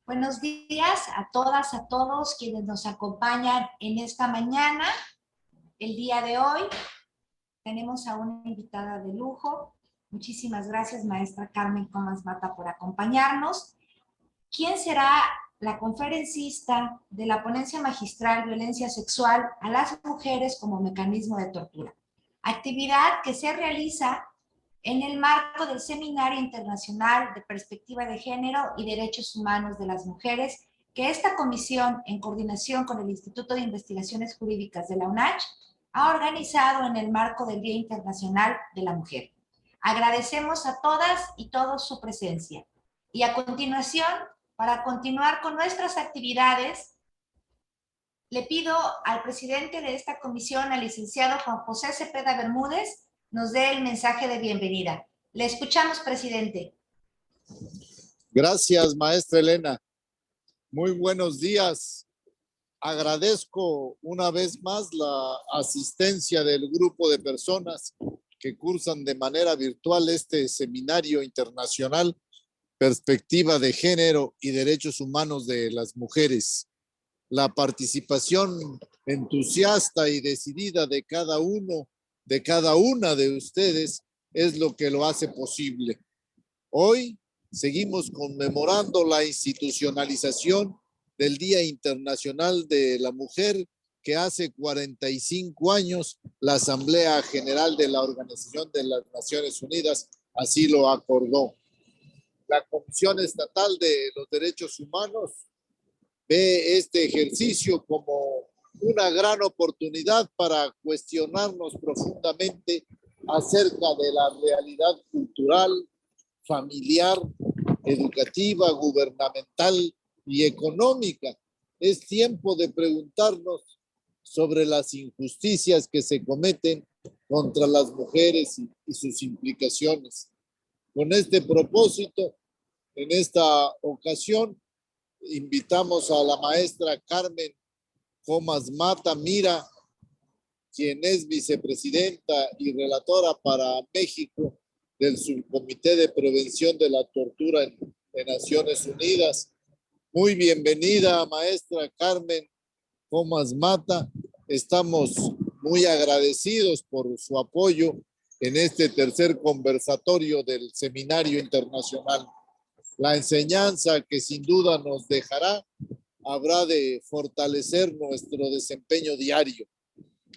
Buenos días a todas, a todos quienes nos acompañan en esta mañana. El día de hoy tenemos a una invitada de lujo. Muchísimas gracias, maestra Carmen Comas Mata, por acompañarnos. ¿Quién será la conferencista de la ponencia magistral Violencia Sexual a las Mujeres como Mecanismo de Tortura? Actividad que se realiza en el marco del Seminario Internacional de Perspectiva de Género y Derechos Humanos de las Mujeres, que esta comisión, en coordinación con el Instituto de Investigaciones Jurídicas de la UNACH, ha organizado en el marco del Día Internacional de la Mujer. Agradecemos a todas y todos su presencia. Y a continuación, para continuar con nuestras actividades, le pido al presidente de esta comisión, al licenciado Juan José Cepeda Bermúdez, nos dé el mensaje de bienvenida. Le escuchamos, presidente. Gracias, maestra Elena. Muy buenos días. Agradezco una vez más la asistencia del grupo de personas que cursan de manera virtual este seminario internacional Perspectiva de Género y Derechos Humanos de las Mujeres. La participación entusiasta y decidida de cada uno, de cada una de ustedes, es lo que lo hace posible. Hoy seguimos conmemorando la institucionalización del Día Internacional de la Mujer, que hace 45 años la Asamblea General de la Organización de las Naciones Unidas así lo acordó. La Comisión Estatal de los Derechos Humanos ve este ejercicio como una gran oportunidad para cuestionarnos profundamente acerca de la realidad cultural, familiar, educativa, gubernamental y económica. Es tiempo de preguntarnos sobre las injusticias que se cometen contra las mujeres y sus implicaciones. Con este propósito, en esta ocasión, invitamos a la maestra Carmen Comas Mata Mira, quien es vicepresidenta y relatora para México del Subcomité de Prevención de la Tortura en Naciones Unidas. Muy bienvenida, maestra Carmen Comas Mata. Estamos muy agradecidos por su apoyo en este tercer conversatorio del Seminario Internacional. La enseñanza que sin duda nos dejará habrá de fortalecer nuestro desempeño diario.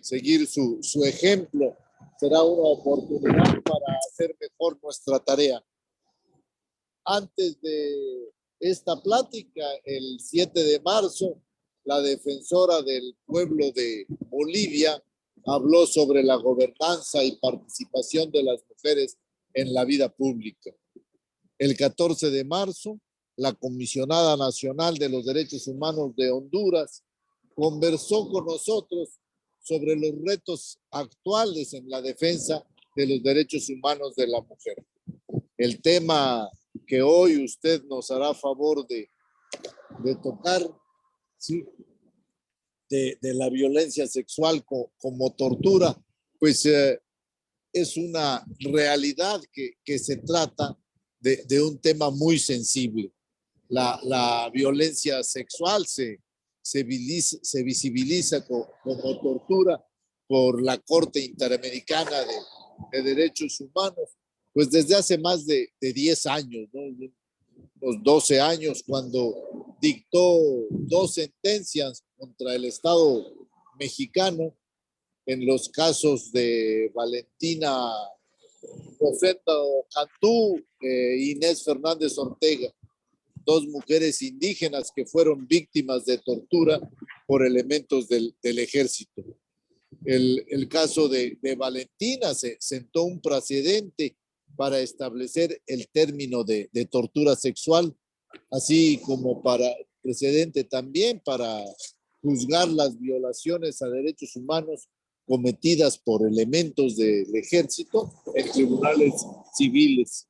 Seguir su ejemplo será una oportunidad para hacer mejor nuestra tarea. Antes de esta plática, el 7 de marzo, la defensora del pueblo de Bolivia habló sobre la gobernanza y participación de las mujeres en la vida pública. El 14 de marzo, la Comisionada Nacional de los Derechos Humanos de Honduras conversó con nosotros sobre los retos actuales en la defensa de los derechos humanos de la mujer. El tema que hoy usted nos hará favor de tocar, ¿sí?, de la violencia sexual como tortura, pues es una realidad que se trata de un tema muy sensible. La violencia sexual se visibiliza como tortura por la Corte Interamericana de Derechos Humanos, pues desde hace más de 10 años, ¿no? Los 12 años, cuando dictó 2 sentencias contra el Estado mexicano en los casos de Valentina Rosendo Cantú e Inés Fernández Ortega, 2 mujeres indígenas que fueron víctimas de tortura por elementos del ejército. El caso de Valentina se sentó un precedente para establecer el término de tortura sexual, así como precedente también para juzgar las violaciones a derechos humanos cometidas por elementos del ejército en tribunales civiles.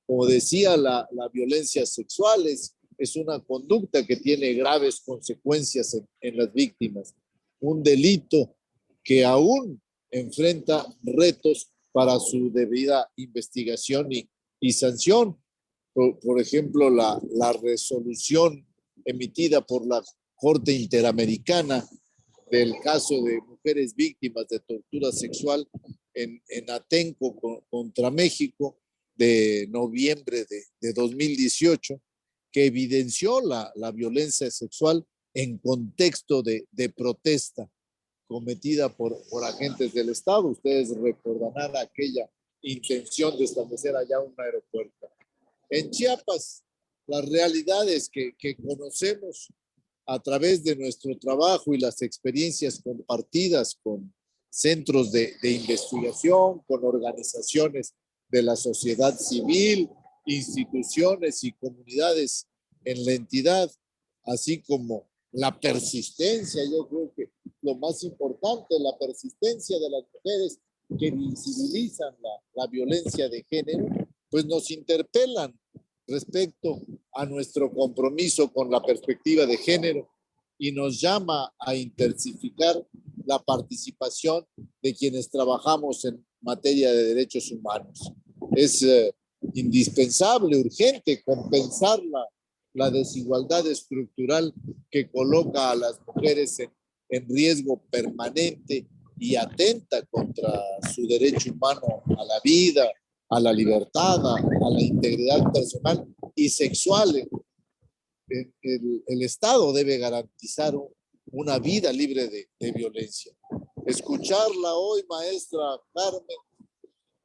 Como decía, la violencia sexual es una conducta que tiene graves consecuencias en las víctimas, un delito que aún enfrenta retos para su debida investigación y sanción. Por ejemplo, la resolución emitida por la Corte Interamericana del caso de mujeres víctimas de tortura sexual en Atenco contra México de noviembre de 2018, que evidenció la violencia sexual en contexto de protesta cometida por agentes del Estado. Ustedes recordarán aquella intención de establecer allá un aeropuerto. En Chiapas, las realidades que conocemos a través de nuestro trabajo y las experiencias compartidas con centros de investigación, con organizaciones de la sociedad civil, instituciones y comunidades en la entidad, así como la persistencia. Yo creo que lo más importante, la persistencia de las mujeres que visibilizan la violencia de género, pues nos interpelan respecto a nuestro compromiso con la perspectiva de género y nos llama a intensificar la participación de quienes trabajamos en materia de derechos humanos. Es indispensable, urgente, compensar la desigualdad estructural que coloca a las mujeres en riesgo permanente y atenta contra su derecho humano a la vida, a la libertad, a la integridad personal y sexual. El Estado debe garantizar una vida libre de violencia. Escucharla hoy, maestra Carmen,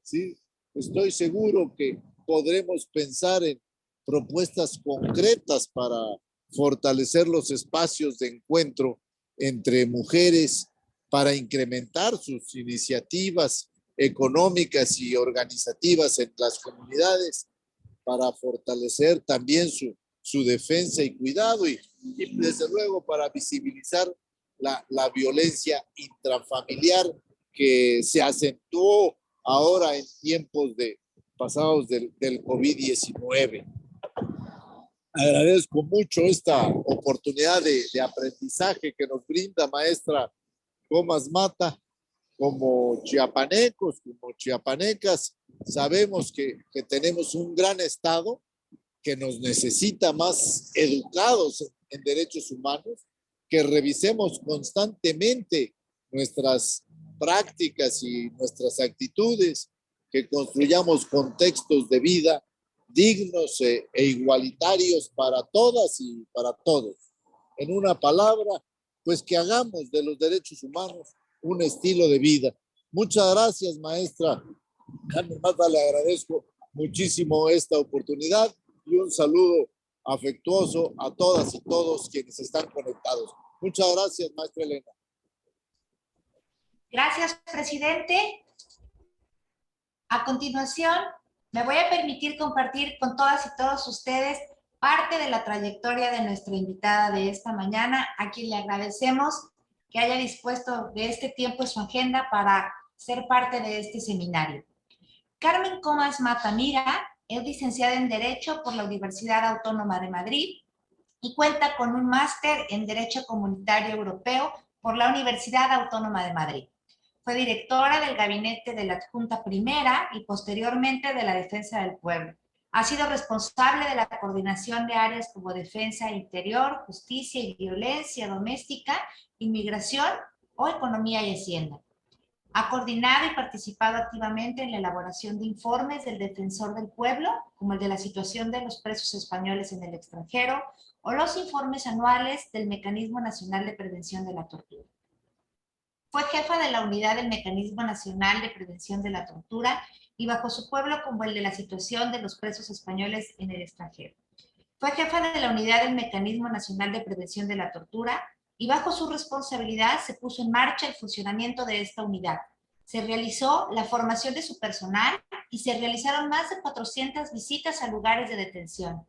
¿sí? Estoy seguro que podremos pensar en propuestas concretas para fortalecer los espacios de encuentro entre mujeres, para incrementar sus iniciativas económicas y organizativas en las comunidades, para fortalecer también su defensa y cuidado y desde luego para visibilizar la violencia intrafamiliar que se acentuó ahora en tiempos pasados del COVID-19. Agradezco mucho esta oportunidad de aprendizaje que nos brinda maestra Comas Mata. Como chiapanecos, como chiapanecas, sabemos que tenemos un gran Estado que nos necesita más educados en derechos humanos, que revisemos constantemente nuestras prácticas y nuestras actitudes, que construyamos contextos de vida dignos e igualitarios para todas y para todos. En una palabra, pues que hagamos de los derechos humanos un estilo de vida. Muchas gracias, maestra Carmen Mata, le agradezco muchísimo esta oportunidad y un saludo afectuoso a todas y todos quienes están conectados. Muchas gracias, maestra Elena. Gracias, presidente. A continuación, me voy a permitir compartir con todas y todos ustedes parte de la trayectoria de nuestra invitada de esta mañana, a quien le agradecemos que haya dispuesto de este tiempo en su agenda para ser parte de este seminario. Carmen Comas Mata Mira es licenciada en Derecho por la Universidad Autónoma de Madrid y cuenta con un máster en Derecho Comunitario Europeo por la Universidad Autónoma de Madrid. Fue directora del Gabinete de la Adjunta Primera y posteriormente de la Defensa del Pueblo. Ha sido responsable de la coordinación de áreas como defensa interior, justicia y violencia doméstica, inmigración o economía y hacienda. Ha coordinado y participado activamente en la elaboración de informes del Defensor del Pueblo, como el de la situación de los presos españoles en el extranjero, o los informes anuales del Mecanismo Nacional de Prevención de la Tortura. Fue jefa de la unidad del Mecanismo Nacional de Prevención de la Tortura y bajo su pueblo como el de la situación de los presos españoles en el extranjero. Fue jefa de la unidad del Mecanismo Nacional de Prevención de la Tortura y bajo su responsabilidad se puso en marcha el funcionamiento de esta unidad. Se realizó la formación de su personal y se realizaron más de 400 visitas a lugares de detención.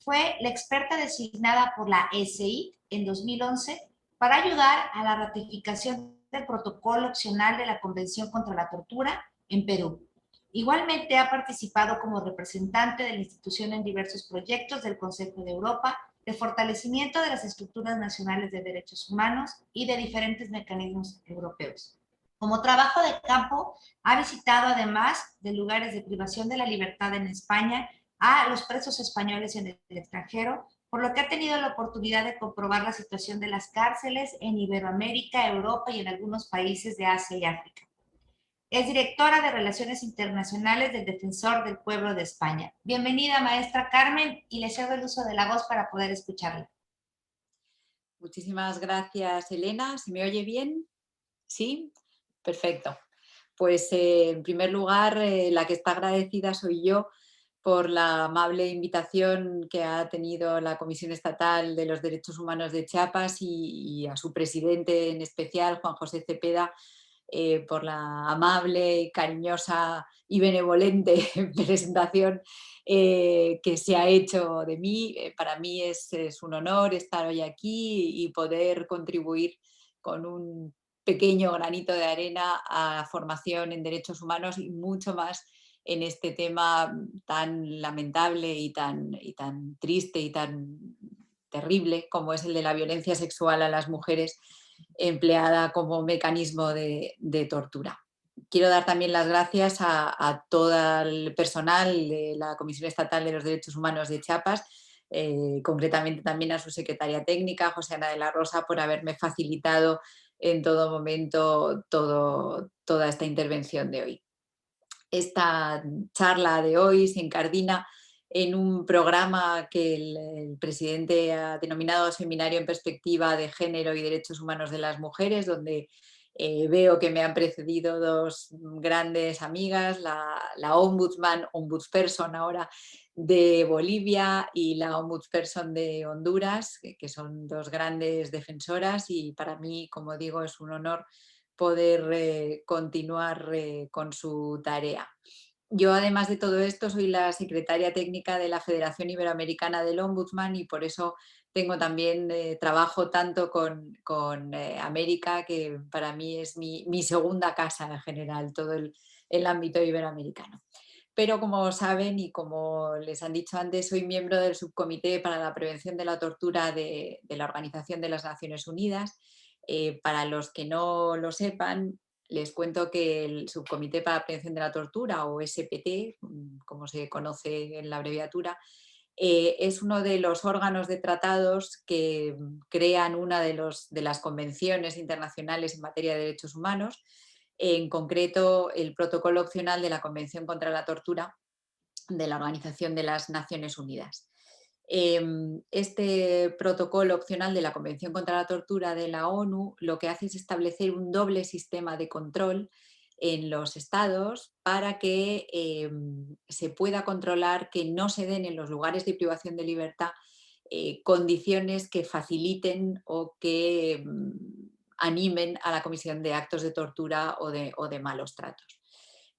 Fue la experta designada por la ESEIT en 2011 para ayudar a la ratificación del protocolo opcional de la Convención contra la Tortura en Perú. Igualmente ha participado como representante de la institución en diversos proyectos del Consejo de Europa de fortalecimiento de las estructuras nacionales de derechos humanos y de diferentes mecanismos europeos. Como trabajo de campo, ha visitado además de lugares de privación de la libertad en España a los presos españoles en el extranjero por lo que ha tenido la oportunidad de comprobar la situación de las cárceles en Iberoamérica, Europa y en algunos países de Asia y África. Es directora de Relaciones Internacionales del Defensor del Pueblo de España. Bienvenida, maestra Carmen, y le cedo el uso de la voz para poder escucharla. Muchísimas gracias, Elena. ¿Se me oye bien? ¿Sí? Perfecto. Pues en primer lugar, la que está agradecida soy yo por la amable invitación que ha tenido la Comisión Estatal de los Derechos Humanos de Chiapas y a su presidente en especial, Juan José Cepeda, por la amable, cariñosa y benevolente presentación que se ha hecho de mí. Para mí es un honor estar hoy aquí y poder contribuir con un pequeño granito de arena a formación en derechos humanos y mucho más en este tema tan lamentable y tan triste y tan terrible como es el de la violencia sexual a las mujeres empleada como mecanismo de tortura. Quiero dar también las gracias a todo el personal de la Comisión Estatal de los Derechos Humanos de Chiapas, concretamente también a su secretaria técnica, José Ana de la Rosa, por haberme facilitado en todo momento toda esta intervención de hoy. Esta charla de hoy se incardina en un programa que el presidente ha denominado Seminario en Perspectiva de Género y Derechos Humanos de las Mujeres, donde veo que me han precedido dos grandes amigas, la ombudsperson ahora de Bolivia y la ombudsperson de Honduras, que son dos grandes defensoras, y para mí, como digo, es un honor poder continuar con su tarea. Yo, además de todo esto, soy la secretaria técnica de la Federación Iberoamericana del Ombudsman y por eso tengo también trabajo tanto con América, que para mí es mi segunda casa en general, todo el ámbito iberoamericano. Pero como saben y como les han dicho antes, soy miembro del Subcomité para la Prevención de la Tortura de la Organización de las Naciones Unidas. Para los que no lo sepan, les cuento que el Subcomité para la Prevención de la Tortura, o SPT, como se conoce en la abreviatura, es uno de los órganos de tratados que crean una de las convenciones internacionales en materia de derechos humanos, en concreto el protocolo opcional de la Convención contra la Tortura de la Organización de las Naciones Unidas. Este protocolo opcional de la Convención contra la Tortura de la ONU lo que hace es establecer un doble sistema de control en los estados para que se pueda controlar que no se den en los lugares de privación de libertad condiciones que faciliten o que animen a la comisión de actos de tortura o de malos tratos.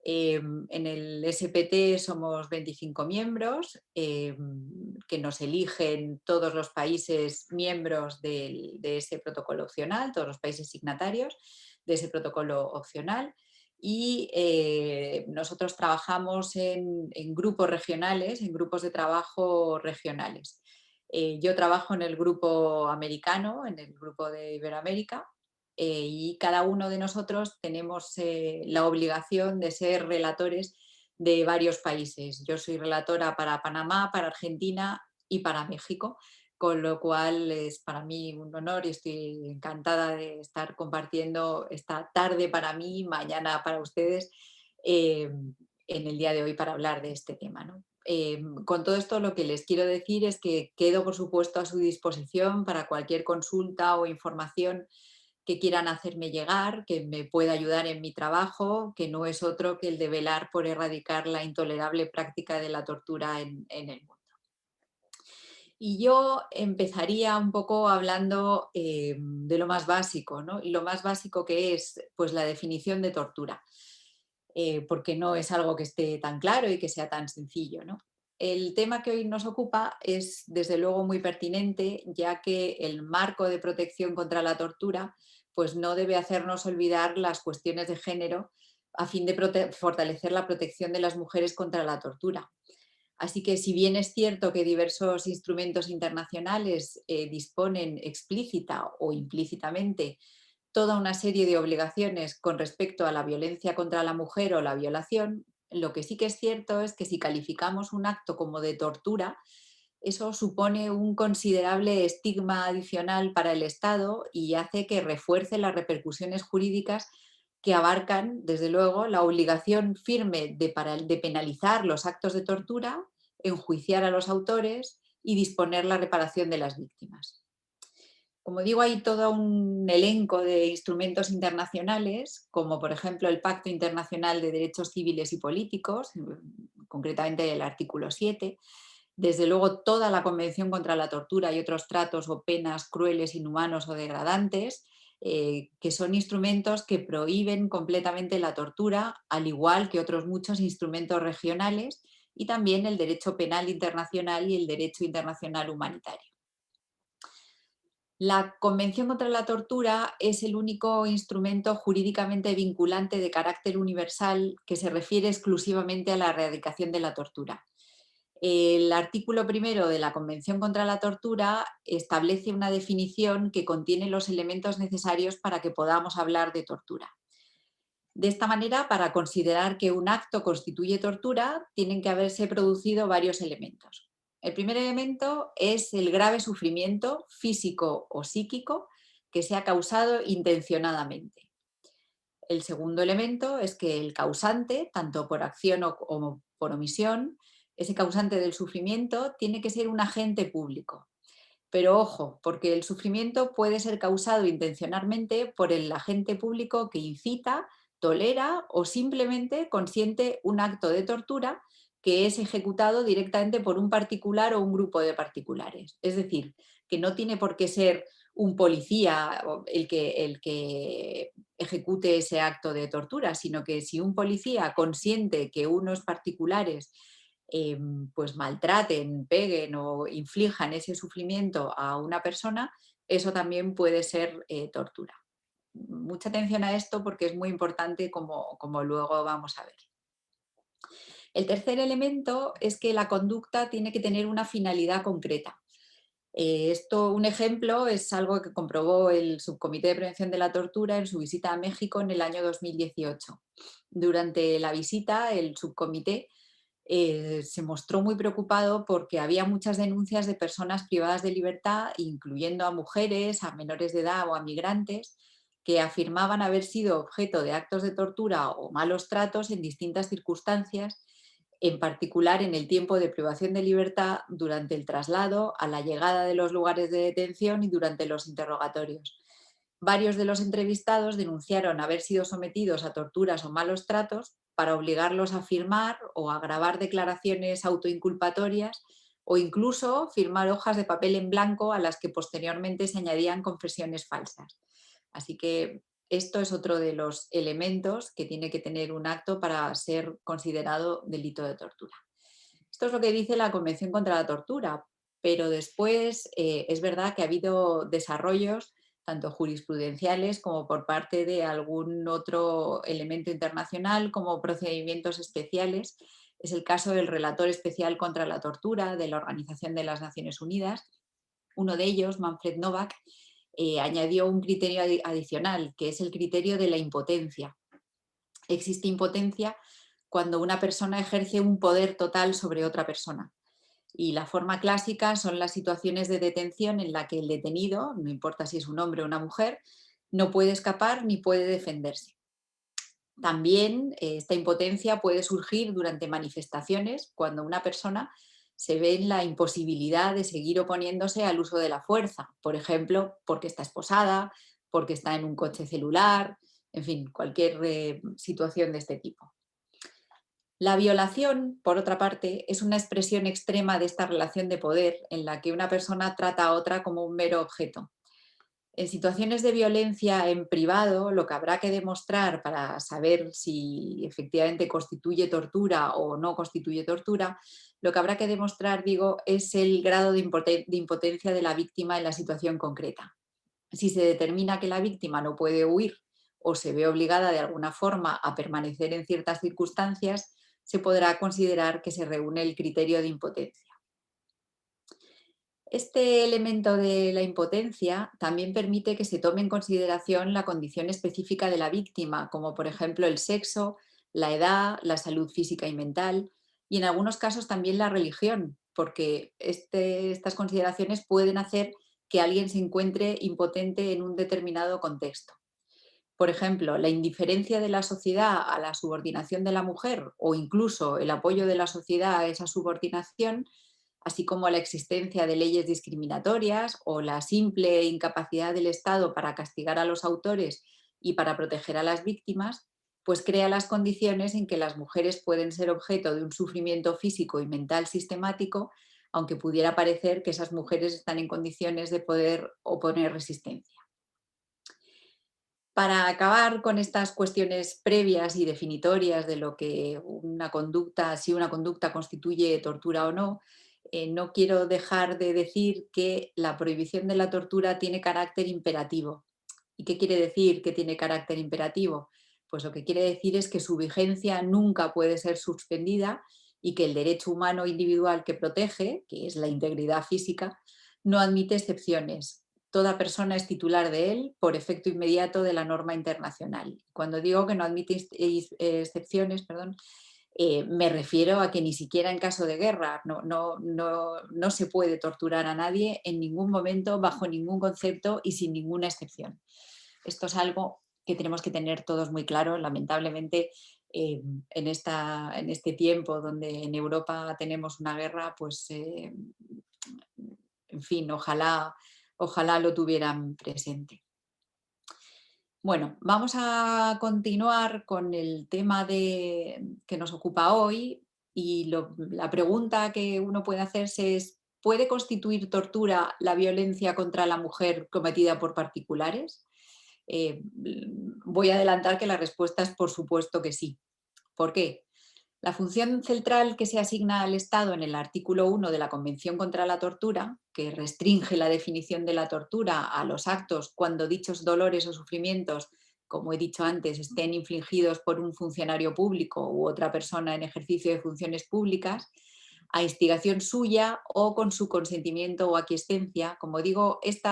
En el SPT somos 25 miembros que nos eligen todos los países miembros de ese protocolo opcional, todos los países signatarios de ese protocolo opcional. Y nosotros trabajamos en grupos regionales, en grupos de trabajo regionales. Yo trabajo en el grupo americano, en el grupo de Iberoamérica, y cada uno de nosotros tenemos la obligación de ser relatores de varios países. Yo soy relatora para Panamá, para Argentina y para México, con lo cual es para mí un honor y estoy encantada de estar compartiendo esta tarde para mí, mañana para ustedes, en el día de hoy para hablar de este tema, ¿no? Con todo esto lo que les quiero decir es que quedo, por supuesto, a su disposición para cualquier consulta o información que quieran hacerme llegar, que me pueda ayudar en mi trabajo, que no es otro que el de velar por erradicar la intolerable práctica de la tortura en el mundo. Y yo empezaría un poco hablando de lo más básico, ¿no? Y lo más básico que es pues, la definición de tortura, porque no es algo que esté tan claro y que sea tan sencillo, ¿no? El tema que hoy nos ocupa es desde luego muy pertinente, ya que el marco de protección contra la tortura pues no debe hacernos olvidar las cuestiones de género a fin de fortalecer la protección de las mujeres contra la tortura. Así que si bien es cierto que diversos instrumentos internacionales disponen explícita o implícitamente toda una serie de obligaciones con respecto a la violencia contra la mujer o la violación, lo que sí que es cierto es que si calificamos un acto como de tortura, eso supone un considerable estigma adicional para el Estado y hace que refuerce las repercusiones jurídicas que abarcan, desde luego, la obligación firme de penalizar los actos de tortura, enjuiciar a los autores y disponer la reparación de las víctimas. Como digo, hay todo un elenco de instrumentos internacionales, como por ejemplo el Pacto Internacional de Derechos Civiles y Políticos, concretamente el artículo 7, desde luego toda la Convención contra la Tortura y otros tratos o penas crueles, inhumanos o degradantes, que son instrumentos que prohíben completamente la tortura, al igual que otros muchos instrumentos regionales, y también el derecho penal internacional y el derecho internacional humanitario. La Convención contra la Tortura es el único instrumento jurídicamente vinculante de carácter universal que se refiere exclusivamente a la erradicación de la tortura. El artículo primero de la Convención contra la Tortura establece una definición que contiene los elementos necesarios para que podamos hablar de tortura. De esta manera, para considerar que un acto constituye tortura, tienen que haberse producido varios elementos. El primer elemento es el grave sufrimiento físico o psíquico que se ha causado intencionadamente. El segundo elemento es que el causante, tanto por acción o por omisión, ese causante del sufrimiento tiene que ser un agente público. Pero ojo, porque el sufrimiento puede ser causado intencionalmente por el agente público que incita, tolera o simplemente consiente un acto de tortura que es ejecutado directamente por un particular o un grupo de particulares. Es decir, que no tiene por qué ser un policía el que ejecute ese acto de tortura, sino que si un policía consiente que unos particulares pues maltraten, peguen o inflijan ese sufrimiento a una persona, eso también puede ser tortura. Mucha atención a esto porque es muy importante como luego vamos a ver. El tercer elemento es que la conducta tiene que tener una finalidad concreta. Un ejemplo es algo que comprobó el Subcomité de Prevención de la Tortura en su visita a México en el año 2018. Durante la visita, el subcomité se mostró muy preocupado porque había muchas denuncias de personas privadas de libertad, incluyendo a mujeres, a menores de edad o a migrantes, que afirmaban haber sido objeto de actos de tortura o malos tratos en distintas circunstancias, en particular en el tiempo de privación de libertad, durante el traslado, a la llegada de los lugares de detención y durante los interrogatorios. Varios de los entrevistados denunciaron haber sido sometidos a torturas o malos tratos para obligarlos a firmar o a grabar declaraciones autoinculpatorias o incluso firmar hojas de papel en blanco a las que posteriormente se añadían confesiones falsas. Así que esto es otro de los elementos que tiene que tener un acto para ser considerado delito de tortura. Esto es lo que dice la Convención contra la Tortura, pero después es verdad que ha habido desarrollos tanto jurisprudenciales como por parte de algún otro elemento internacional, como procedimientos especiales. Es el caso del Relator Especial contra la Tortura de la Organización de las Naciones Unidas. Uno de ellos, Manfred Novak, añadió un criterio adicional, que es el criterio de la impotencia. Existe impotencia cuando una persona ejerce un poder total sobre otra persona. Y la forma clásica son las situaciones de detención en la que el detenido, no importa si es un hombre o una mujer, no puede escapar ni puede defenderse. También esta impotencia puede surgir durante manifestaciones cuando una persona se ve en la imposibilidad de seguir oponiéndose al uso de la fuerza, por ejemplo, porque está esposada, porque está en un coche celular, en fin, cualquier situación de este tipo. La violación, por otra parte, es una expresión extrema de esta relación de poder en la que una persona trata a otra como un mero objeto. En situaciones de violencia en privado, lo que habrá que demostrar para saber si efectivamente constituye tortura o no constituye tortura, lo que habrá que demostrar, digo, es el grado de impotencia de la víctima en la situación concreta. Si se determina que la víctima no puede huir o se ve obligada de alguna forma a permanecer en ciertas circunstancias, se podrá considerar que se reúne el criterio de impotencia. Este elemento de la impotencia también permite que se tome en consideración la condición específica de la víctima, como por ejemplo el sexo, la edad, la salud física y mental, y en algunos casos también la religión, porque estas consideraciones pueden hacer que alguien se encuentre impotente en un determinado contexto. Por ejemplo, la indiferencia de la sociedad a la subordinación de la mujer o incluso el apoyo de la sociedad a esa subordinación, así como la existencia de leyes discriminatorias o la simple incapacidad del Estado para castigar a los autores y para proteger a las víctimas, pues crea las condiciones en que las mujeres pueden ser objeto de un sufrimiento físico y mental sistemático, aunque pudiera parecer que esas mujeres están en condiciones de poder oponer resistencia. Para acabar con estas cuestiones previas y definitorias de lo que una conducta, si una conducta constituye tortura o no, no quiero dejar de decir que la prohibición de la tortura tiene carácter imperativo. ¿Y qué quiere decir que tiene carácter imperativo? Pues lo que quiere decir es que su vigencia nunca puede ser suspendida y que el derecho humano individual que protege, que es la integridad física, no admite excepciones. Toda persona es titular de él por efecto inmediato de la norma internacional. Cuando digo que no admite excepciones, me refiero a que ni siquiera en caso de guerra no se puede torturar a nadie en ningún momento, bajo ningún concepto y sin ninguna excepción. Esto es algo que tenemos que tener todos muy claro. Lamentablemente, en este tiempo donde en Europa tenemos una guerra, pues en fin, ojalá lo tuvieran presente. Bueno, vamos a continuar con el tema que nos ocupa hoy y la pregunta que uno puede hacerse es: ¿puede constituir tortura la violencia contra la mujer cometida por particulares? Voy a adelantar que la respuesta es por supuesto que sí. ¿Por qué? La función central que se asigna al Estado en el artículo 1 de la Convención contra la Tortura, que restringe la definición de la tortura a los actos cuando dichos dolores o sufrimientos, como he dicho antes, estén infligidos por un funcionario público u otra persona en ejercicio de funciones públicas, a instigación suya o con su consentimiento o aquiescencia. Como digo, este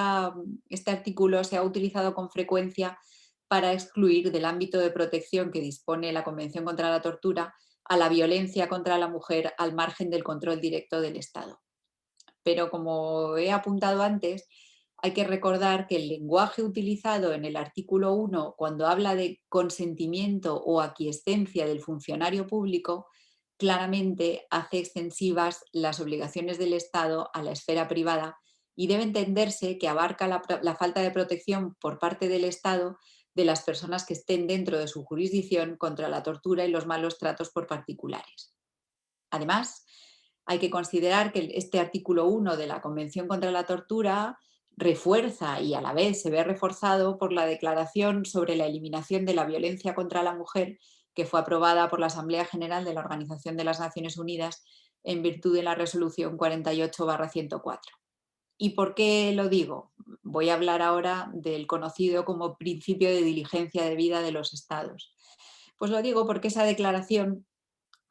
artículo se ha utilizado con frecuencia para excluir del ámbito de protección que dispone la Convención contra la Tortura a la violencia contra la mujer al margen del control directo del Estado. Pero como he apuntado antes, hay que recordar que el lenguaje utilizado en el artículo 1 cuando habla de consentimiento o aquiescencia del funcionario público claramente hace extensivas las obligaciones del Estado a la esfera privada y debe entenderse que abarca la falta de protección por parte del Estado de las personas que estén dentro de su jurisdicción contra la tortura y los malos tratos por particulares. Además, hay que considerar que este artículo 1 de la Convención contra la Tortura refuerza y a la vez se ve reforzado por la Declaración sobre la Eliminación de la Violencia contra la Mujer, que fue aprobada por la Asamblea General de la Organización de las Naciones Unidas en virtud de la Resolución 48/104. ¿Y por qué lo digo? Voy a hablar ahora del conocido como principio de diligencia debida de los Estados. Pues lo digo porque esa declaración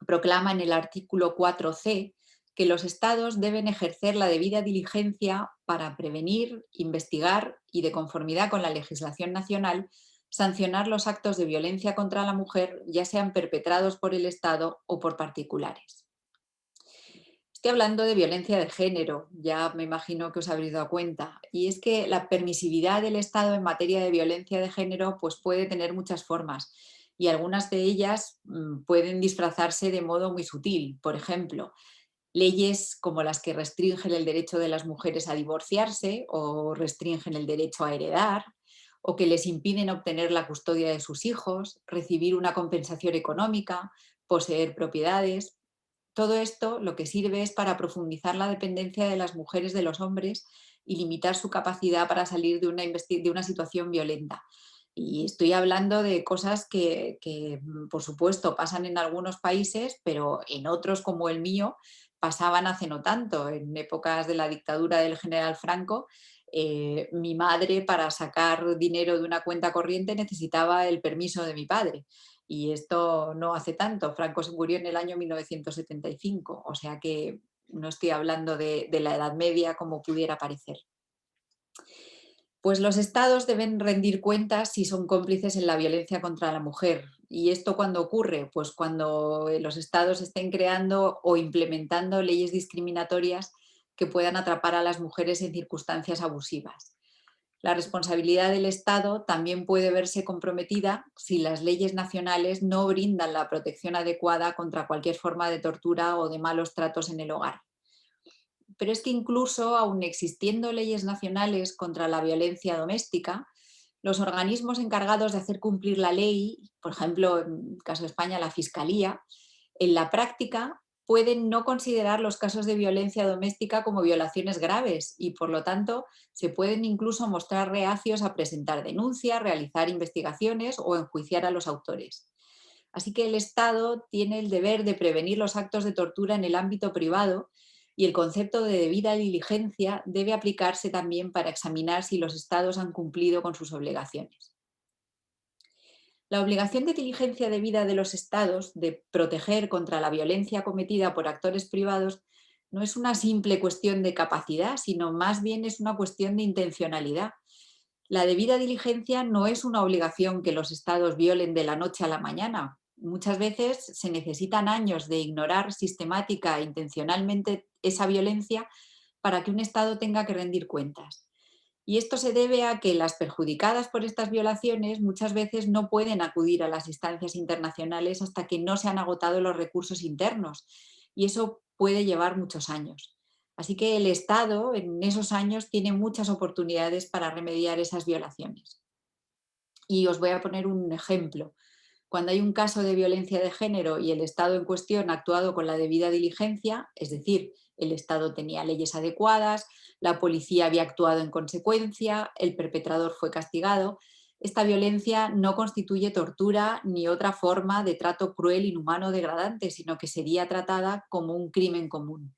proclama en el artículo 4c que los Estados deben ejercer la debida diligencia para prevenir, investigar y, de conformidad con la legislación nacional, sancionar los actos de violencia contra la mujer, ya sean perpetrados por el Estado o por particulares. Estoy hablando de violencia de género, ya me imagino que os habréis dado cuenta, y es que la permisividad del Estado en materia de violencia de género pues puede tener muchas formas y algunas de ellas pueden disfrazarse de modo muy sutil. Por ejemplo, leyes como las que restringen el derecho de las mujeres a divorciarse o restringen el derecho a heredar, o que les impiden obtener la custodia de sus hijos, recibir una compensación económica, poseer propiedades. Todo esto lo que sirve es para profundizar la dependencia de las mujeres de los hombres y limitar su capacidad para salir de una situación violenta. Y estoy hablando de cosas que, por supuesto, pasan en algunos países, pero en otros, como el mío, pasaban hace no tanto. En épocas de la dictadura del general Franco, mi madre, para sacar dinero de una cuenta corriente, necesitaba el permiso de mi padre. Y esto no hace tanto. Franco se murió en el año 1975, o sea que no estoy hablando de la Edad Media como pudiera parecer. Pues los Estados deben rendir cuentas si son cómplices en la violencia contra la mujer, ¿Y esto cuándo ocurre? Pues cuando los estados estén creando o implementando leyes discriminatorias que puedan atrapar a las mujeres en circunstancias abusivas. La responsabilidad del Estado también puede verse comprometida si las leyes nacionales no brindan la protección adecuada contra cualquier forma de tortura o de malos tratos en el hogar. Pero es que incluso aun existiendo leyes nacionales contra la violencia doméstica, los organismos encargados de hacer cumplir la ley, por ejemplo, en el caso de España, la Fiscalía, en la práctica pueden no considerar los casos de violencia doméstica como violaciones graves y, por lo tanto, se pueden incluso mostrar reacios a presentar denuncias, realizar investigaciones o enjuiciar a los autores. Así que el Estado tiene el deber de prevenir los actos de tortura en el ámbito privado y el concepto de debida diligencia debe aplicarse también para examinar si los estados han cumplido con sus obligaciones. La obligación de diligencia debida de los estados de proteger contra la violencia cometida por actores privados no es una simple cuestión de capacidad, sino más bien es una cuestión de intencionalidad. La debida diligencia no es una obligación que los estados violen de la noche a la mañana. Muchas veces se necesitan años de ignorar sistemática e intencionalmente esa violencia para que un estado tenga que rendir cuentas. Y esto se debe a que las perjudicadas por estas violaciones muchas veces no pueden acudir a las instancias internacionales hasta que no se han agotado los recursos internos. Y eso puede llevar muchos años. Así que el Estado en esos años tiene muchas oportunidades para remediar esas violaciones. Y os voy a poner un ejemplo. Cuando hay un caso de violencia de género y el Estado en cuestión ha actuado con la debida diligencia, es decir, el Estado tenía leyes adecuadas, la policía había actuado en consecuencia, el perpetrador fue castigado, esta violencia no constituye tortura ni otra forma de trato cruel, inhumano o degradante, sino que sería tratada como un crimen común.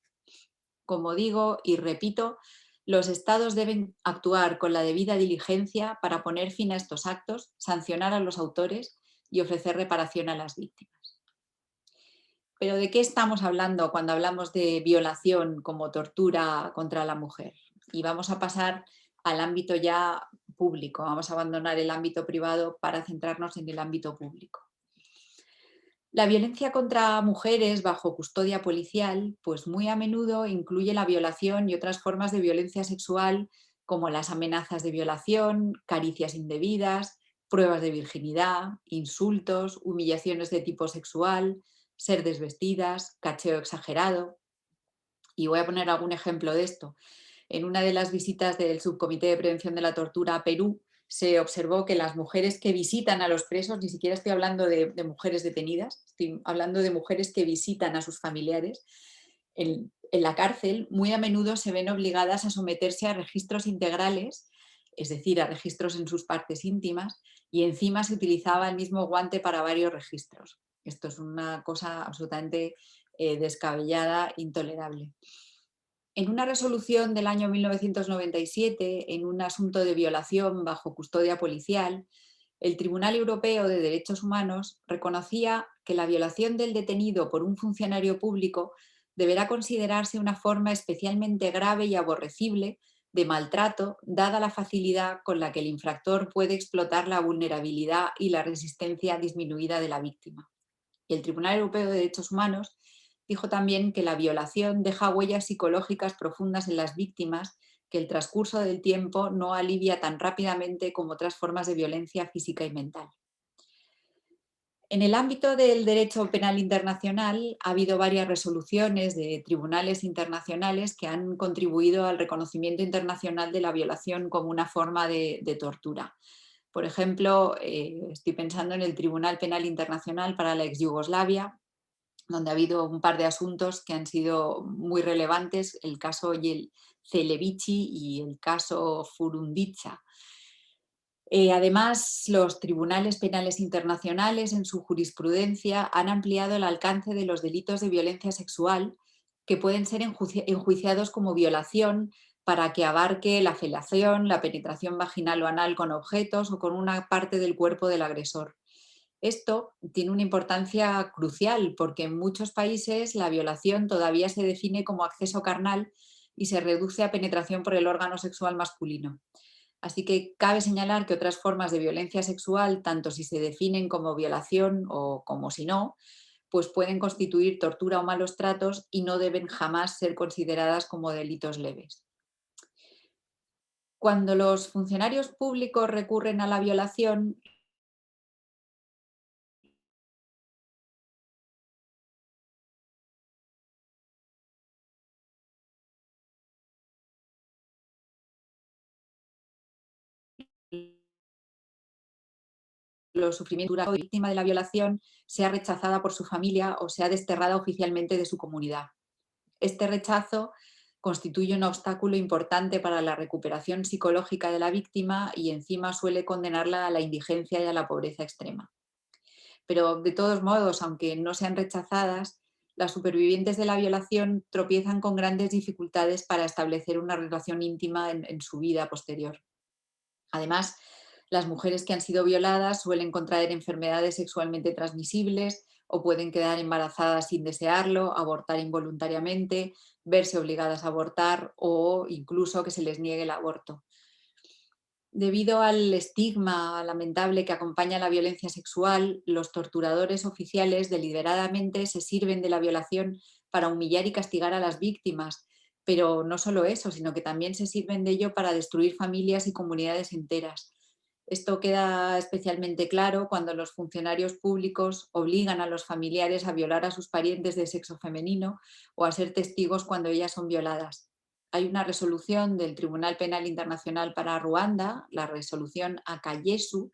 Como digo y repito, los estados deben actuar con la debida diligencia para poner fin a estos actos, sancionar a los autores y ofrecer reparación a las víctimas. Pero ¿de qué estamos hablando cuando hablamos de violación como tortura contra la mujer? Y vamos a pasar al ámbito ya público, vamos a abandonar el ámbito privado para centrarnos en el ámbito público. La violencia contra mujeres bajo custodia policial, pues muy a menudo incluye la violación y otras formas de violencia sexual como las amenazas de violación, caricias indebidas, pruebas de virginidad, insultos, humillaciones de tipo sexual, ser desvestidas, cacheo exagerado. Y voy a poner algún ejemplo de esto. En una de las visitas del Subcomité de Prevención de la Tortura a Perú, se observó que las mujeres que visitan a los presos, ni siquiera estoy hablando de mujeres detenidas, estoy hablando de mujeres que visitan a sus familiares en la cárcel, muy a menudo se ven obligadas a someterse a registros integrales, es decir, a registros en sus partes íntimas, y encima se utilizaba el mismo guante para varios registros. Esto es una cosa absolutamente descabellada, intolerable. En una resolución del año 1997, en un asunto de violación bajo custodia policial, el Tribunal Europeo de Derechos Humanos reconocía que la violación del detenido por un funcionario público deberá considerarse una forma especialmente grave y aborrecible de maltrato, dada la facilidad con la que el infractor puede explotar la vulnerabilidad y la resistencia disminuida de la víctima. Y el Tribunal Europeo de Derechos Humanos dijo también que la violación deja huellas psicológicas profundas en las víctimas que el transcurso del tiempo no alivia tan rápidamente como otras formas de violencia física y mental. En el ámbito del derecho penal internacional ha habido varias resoluciones de tribunales internacionales que han contribuido al reconocimiento internacional de la violación como una forma de tortura. Por ejemplo, estoy pensando en el Tribunal Penal Internacional para la ex Yugoslavia, donde ha habido un par de asuntos que han sido muy relevantes, el caso Celevici y el caso Furundicha. Además, los tribunales penales internacionales en su jurisprudencia han ampliado el alcance de los delitos de violencia sexual que pueden ser enjuiciados como violación para que abarque la felación, la penetración vaginal o anal con objetos o con una parte del cuerpo del agresor. Esto tiene una importancia crucial porque en muchos países la violación todavía se define como acceso carnal y se reduce a penetración por el órgano sexual masculino. Así que cabe señalar que otras formas de violencia sexual, tanto si se definen como violación o como si no, pues pueden constituir tortura o malos tratos y no deben jamás ser consideradas como delitos leves. Cuando los funcionarios públicos recurren a la violación, los sufrimientos de la víctima de la violación sea rechazada por su familia o sea desterrada oficialmente de su comunidad. Este rechazo constituye un obstáculo importante para la recuperación psicológica de la víctima y encima suele condenarla a la indigencia y a la pobreza extrema. Pero de todos modos, aunque no sean rechazadas, las supervivientes de la violación tropiezan con grandes dificultades para establecer una relación íntima en su vida posterior. Además, las mujeres que han sido violadas suelen contraer enfermedades sexualmente transmisibles o pueden quedar embarazadas sin desearlo, abortar involuntariamente, verse obligadas a abortar o incluso que se les niegue el aborto. Debido al estigma lamentable que acompaña la violencia sexual, los torturadores oficiales deliberadamente se sirven de la violación para humillar y castigar a las víctimas, pero no solo eso, sino que también se sirven de ello para destruir familias y comunidades enteras. Esto queda especialmente claro cuando los funcionarios públicos obligan a los familiares a violar a sus parientes de sexo femenino o a ser testigos cuando ellas son violadas. Hay una resolución del Tribunal Penal Internacional para Ruanda, la resolución Akayesu,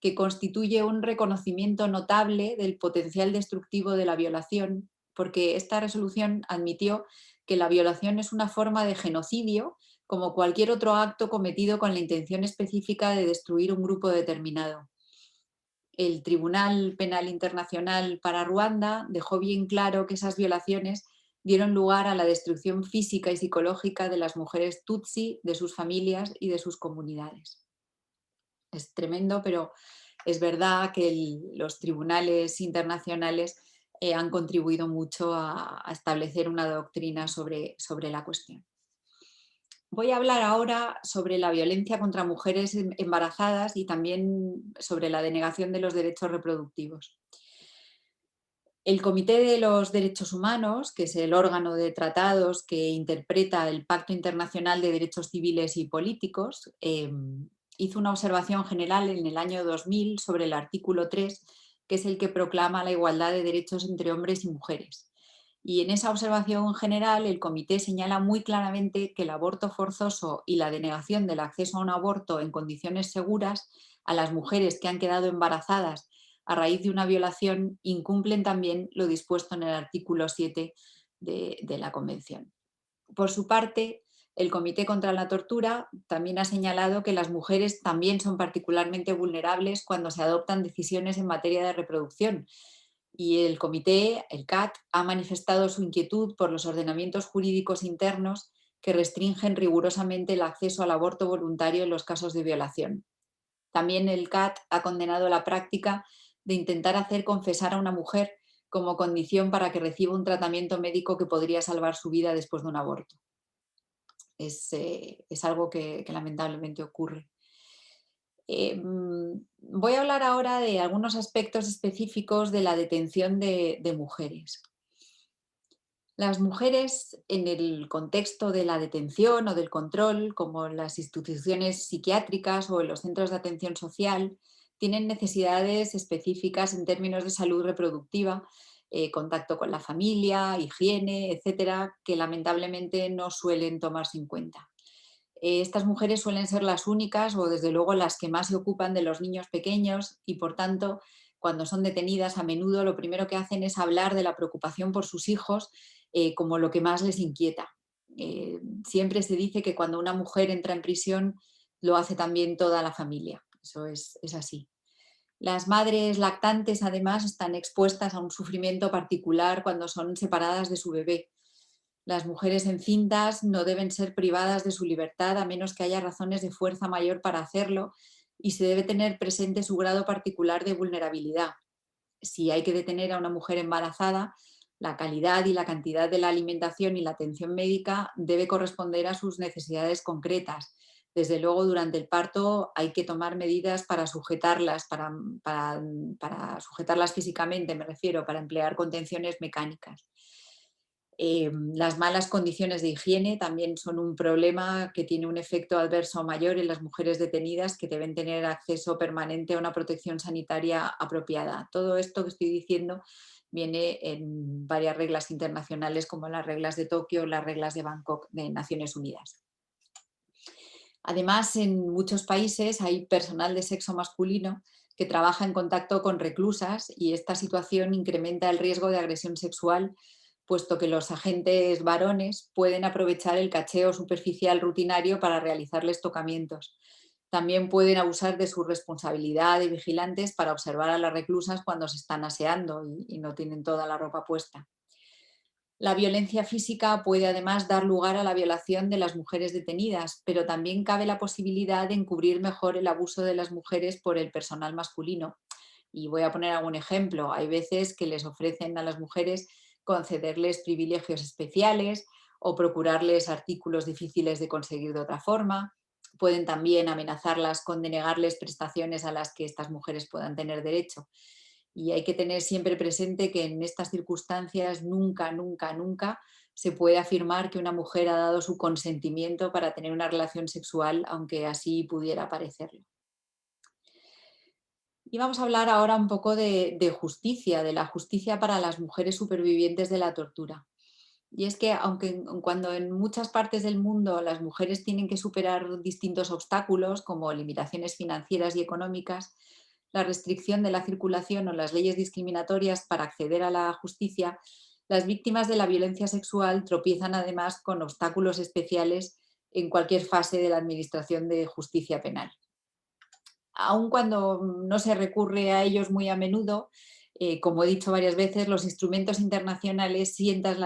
que constituye un reconocimiento notable del potencial destructivo de la violación, porque esta resolución admitió que la violación es una forma de genocidio como cualquier otro acto cometido con la intención específica de destruir un grupo determinado. El Tribunal Penal Internacional para Ruanda dejó bien claro que esas violaciones dieron lugar a la destrucción física y psicológica de las mujeres tutsi, de sus familias y de sus comunidades. Es tremendo, pero es verdad que los tribunales internacionales han contribuido mucho a establecer una doctrina sobre la cuestión. Voy a hablar ahora sobre la violencia contra mujeres embarazadas y también sobre la denegación de los derechos reproductivos. El Comité de los Derechos Humanos, que es el órgano de tratados que interpreta el Pacto Internacional de Derechos Civiles y Políticos, hizo una observación general en el año 2000 sobre el artículo 3, que es el que proclama la igualdad de derechos entre hombres y mujeres. Y en esa observación general, el comité señala muy claramente que el aborto forzoso y la denegación del acceso a un aborto en condiciones seguras a las mujeres que han quedado embarazadas a raíz de una violación incumplen también lo dispuesto en el artículo 7 de la Convención. Por su parte, el Comité contra la Tortura también ha señalado que las mujeres también son particularmente vulnerables cuando se adoptan decisiones en materia de reproducción. Y el comité, el CAT, ha manifestado su inquietud por los ordenamientos jurídicos internos que restringen rigurosamente el acceso al aborto voluntario en los casos de violación. También el CAT ha condenado la práctica de intentar hacer confesar a una mujer como condición para que reciba un tratamiento médico que podría salvar su vida después de un aborto. Es algo que lamentablemente ocurre. Voy a hablar ahora de algunos aspectos específicos de la detención de mujeres. Las mujeres en el contexto de la detención o del control, como en las instituciones psiquiátricas o en los centros de atención social, tienen necesidades específicas en términos de salud reproductiva, contacto con la familia, higiene, etcétera, que lamentablemente no suelen tomarse en cuenta. Estas mujeres suelen ser las únicas o desde luego las que más se ocupan de los niños pequeños y por tanto cuando son detenidas a menudo lo primero que hacen es hablar de la preocupación por sus hijos como lo que más les inquieta. Siempre se dice que cuando una mujer entra en prisión lo hace también toda la familia, eso es así. Las madres lactantes además están expuestas a un sufrimiento particular cuando son separadas de su bebé. Las mujeres encintas no deben ser privadas de su libertad a menos que haya razones de fuerza mayor para hacerlo y se debe tener presente su grado particular de vulnerabilidad. Si hay que detener a una mujer embarazada, la calidad y la cantidad de la alimentación y la atención médica debe corresponder a sus necesidades concretas, Desde luego, durante el parto hay que tomar medidas para sujetarlas, para sujetarlas físicamente, me refiero, para emplear contenciones mecánicas. Las malas condiciones de higiene también son un problema que tiene un efecto adverso mayor en las mujeres detenidas, que deben tener acceso permanente a una protección sanitaria apropiada. Todo esto que estoy diciendo viene en varias reglas internacionales, como las reglas de Tokio, las reglas de Bangkok de Naciones Unidas. Además, en muchos países hay personal de sexo masculino que trabaja en contacto con reclusas, y esta situación incrementa el riesgo de agresión sexual, puesto que los agentes varones pueden aprovechar el cacheo superficial rutinario para realizarles tocamientos. También pueden abusar de su responsabilidad de vigilantes para observar a las reclusas cuando se están aseando y no tienen toda la ropa puesta. La violencia física puede además dar lugar a la violación de las mujeres detenidas, pero también cabe la posibilidad de encubrir mejor el abuso de las mujeres por el personal masculino. Y voy a poner algún ejemplo. Hay veces que les ofrecen a las mujeres concederles privilegios especiales o procurarles artículos difíciles de conseguir de otra forma. Pueden también amenazarlas con denegarles prestaciones a las que estas mujeres puedan tener derecho. Y hay que tener siempre presente que en estas circunstancias nunca, nunca, nunca se puede afirmar que una mujer ha dado su consentimiento para tener una relación sexual, aunque así pudiera parecerlo. Y vamos a hablar ahora un poco de justicia, de la justicia para las mujeres supervivientes de la tortura. Y es que cuando en muchas partes del mundo las mujeres tienen que superar distintos obstáculos, como limitaciones financieras y económicas, la restricción de la circulación o las leyes discriminatorias para acceder a la justicia, las víctimas de la violencia sexual tropiezan además con obstáculos especiales en cualquier fase de la administración de justicia penal. Aun cuando no se recurre a ellos muy a menudo, como he dicho varias veces, los instrumentos internacionales sientan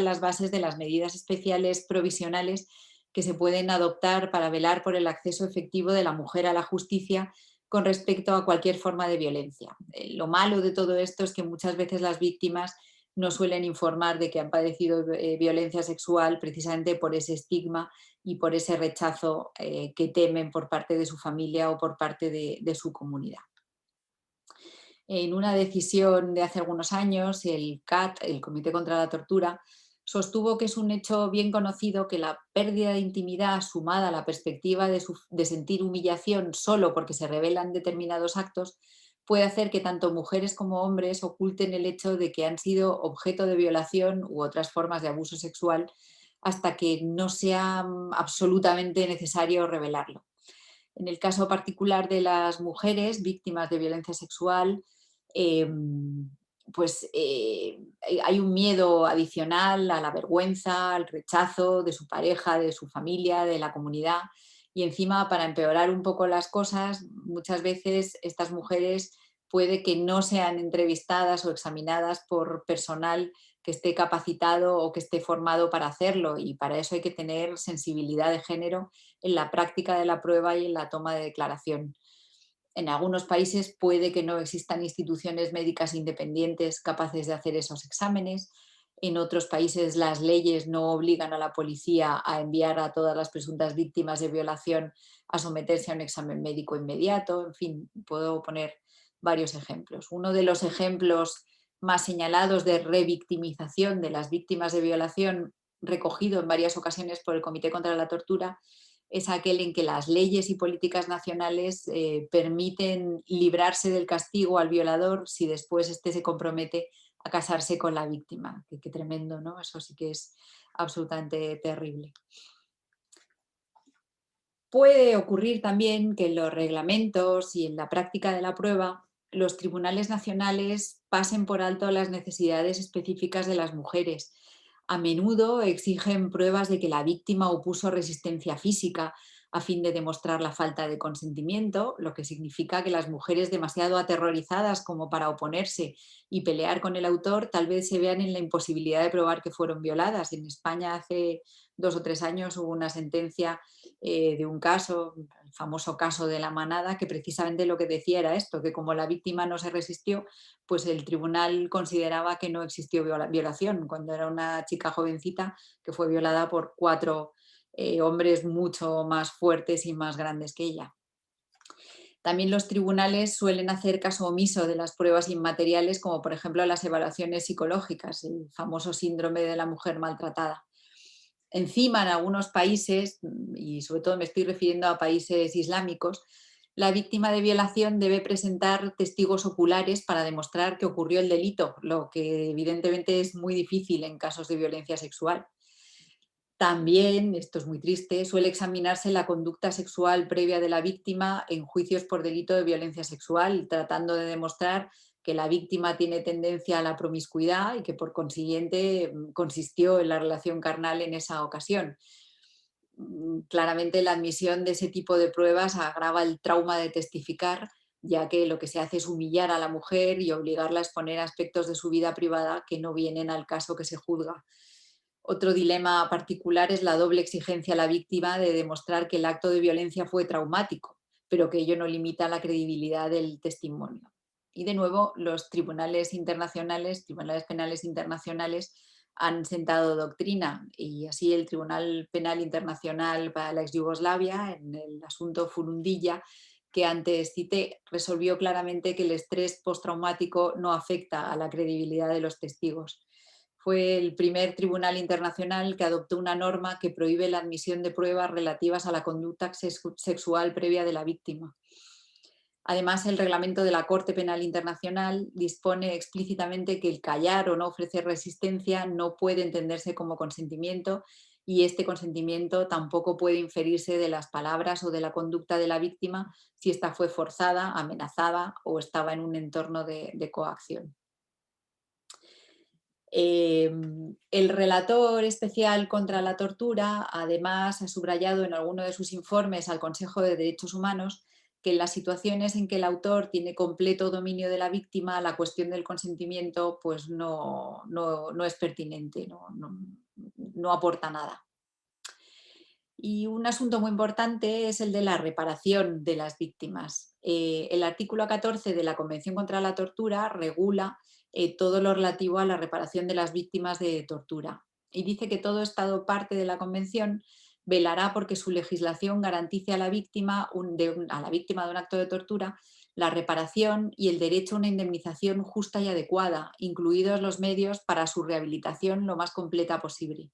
las bases de las medidas especiales provisionales que se pueden adoptar para velar por el acceso efectivo de la mujer a la justicia con respecto a cualquier forma de violencia. Lo malo de todo esto es que muchas veces las víctimas no suelen informar de que han padecido violencia sexual precisamente por ese estigma y por ese rechazo que temen por parte de su familia o por parte de su comunidad. En una decisión de hace algunos años, el CAT, el Comité contra la Tortura, sostuvo que es un hecho bien conocido que la pérdida de intimidad sumada a la perspectiva de sentir humillación solo porque se revelan determinados actos puede hacer que tanto mujeres como hombres oculten el hecho de que han sido objeto de violación u otras formas de abuso sexual hasta que no sea absolutamente necesario revelarlo. En el caso particular de las mujeres víctimas de violencia sexual, hay un miedo adicional a la vergüenza, al rechazo de su pareja, de su familia, de la comunidad. Y encima, para empeorar un poco las cosas, muchas veces estas mujeres puede que no sean entrevistadas o examinadas por personal que esté capacitado o que esté formado para hacerlo, y para eso hay que tener sensibilidad de género en la práctica de la prueba y en la toma de declaración. En algunos países puede que no existan instituciones médicas independientes capaces de hacer esos exámenes. En otros países las leyes no obligan a la policía a enviar a todas las presuntas víctimas de violación a someterse a un examen médico inmediato. En fin, puedo poner varios ejemplos. Uno de los ejemplos más señalados de revictimización de las víctimas de violación, recogido en varias ocasiones por el Comité contra la Tortura, es aquel en que las leyes y políticas nacionales permiten librarse del castigo al violador si después éste se compromete a casarse con la víctima. Qué tremendo, ¿no? Eso sí que es absolutamente terrible. Puede ocurrir también que en los reglamentos y en la práctica de la prueba los tribunales nacionales pasen por alto las necesidades específicas de las mujeres. A menudo exigen pruebas de que la víctima opuso resistencia física a fin de demostrar la falta de consentimiento, lo que significa que las mujeres demasiado aterrorizadas como para oponerse y pelear con el autor tal vez se vean en la imposibilidad de probar que fueron violadas. En España hace 2 o 3 años hubo una sentencia de un caso, el famoso caso de La Manada, que precisamente lo que decía era esto, que como la víctima no se resistió, pues el tribunal consideraba que no existió violación, cuando era una chica jovencita que fue violada por 4 hombres mucho más fuertes y más grandes que ella. También los tribunales suelen hacer caso omiso de las pruebas inmateriales, como por ejemplo las evaluaciones psicológicas, el famoso síndrome de la mujer maltratada. Encima, en algunos países, y sobre todo me estoy refiriendo a países islámicos, la víctima de violación debe presentar testigos oculares para demostrar que ocurrió el delito, lo que evidentemente es muy difícil en casos de violencia sexual. También, esto es muy triste, suele examinarse la conducta sexual previa de la víctima en juicios por delito de violencia sexual, tratando de demostrar que la víctima tiene tendencia a la promiscuidad y que por consiguiente consistió en la relación carnal en esa ocasión. Claramente la admisión de ese tipo de pruebas agrava el trauma de testificar, ya que lo que se hace es humillar a la mujer y obligarla a exponer aspectos de su vida privada que no vienen al caso que se juzga. Otro dilema particular es la doble exigencia a la víctima de demostrar que el acto de violencia fue traumático, pero que ello no limita la credibilidad del testimonio. Y de nuevo, los tribunales penales internacionales, han sentado doctrina, y así el Tribunal Penal Internacional para la ex Yugoslavia, en el asunto Furundilla, que antes cité, resolvió claramente que el estrés postraumático no afecta a la credibilidad de los testigos. Fue el primer tribunal internacional que adoptó una norma que prohíbe la admisión de pruebas relativas a la conducta sexual previa de la víctima. Además, el reglamento de la Corte Penal Internacional dispone explícitamente que el callar o no ofrecer resistencia no puede entenderse como consentimiento, y este consentimiento tampoco puede inferirse de las palabras o de la conducta de la víctima si ésta fue forzada, amenazada o estaba en un entorno de coacción. El relator especial contra la tortura, además, ha subrayado en alguno de sus informes al Consejo de Derechos Humanos que en las situaciones en que el autor tiene completo dominio de la víctima, la cuestión del consentimiento pues no es pertinente, no aporta nada. Y un asunto muy importante es el de la reparación de las víctimas. El artículo 14 de la Convención contra la Tortura regula todo lo relativo a la reparación de las víctimas de tortura, y dice que todo Estado parte de la Convención velará porque su legislación garantice a la víctima de un acto de tortura la reparación y el derecho a una indemnización justa y adecuada, incluidos los medios para su rehabilitación lo más completa posible.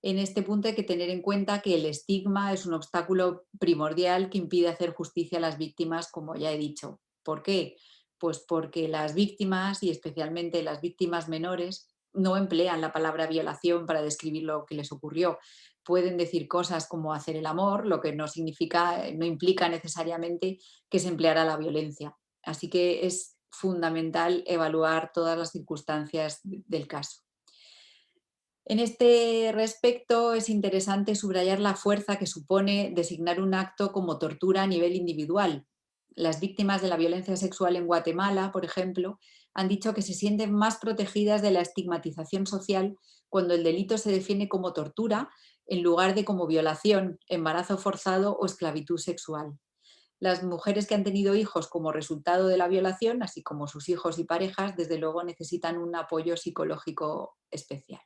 En este punto hay que tener en cuenta que el estigma es un obstáculo primordial que impide hacer justicia a las víctimas, como ya he dicho. ¿Por qué? Pues porque las víctimas, y especialmente las víctimas menores, no emplean la palabra violación para describir lo que les ocurrió. Pueden decir cosas como hacer el amor, lo que no implica necesariamente que se empleara la violencia. Así que es fundamental evaluar todas las circunstancias del caso. En este respecto, es interesante subrayar la fuerza que supone designar un acto como tortura a nivel individual. Las víctimas de la violencia sexual en Guatemala, por ejemplo, han dicho que se sienten más protegidas de la estigmatización social cuando el delito se define como tortura en lugar de como violación, embarazo forzado o esclavitud sexual. Las mujeres que han tenido hijos como resultado de la violación, así como sus hijos y parejas, desde luego necesitan un apoyo psicológico especial.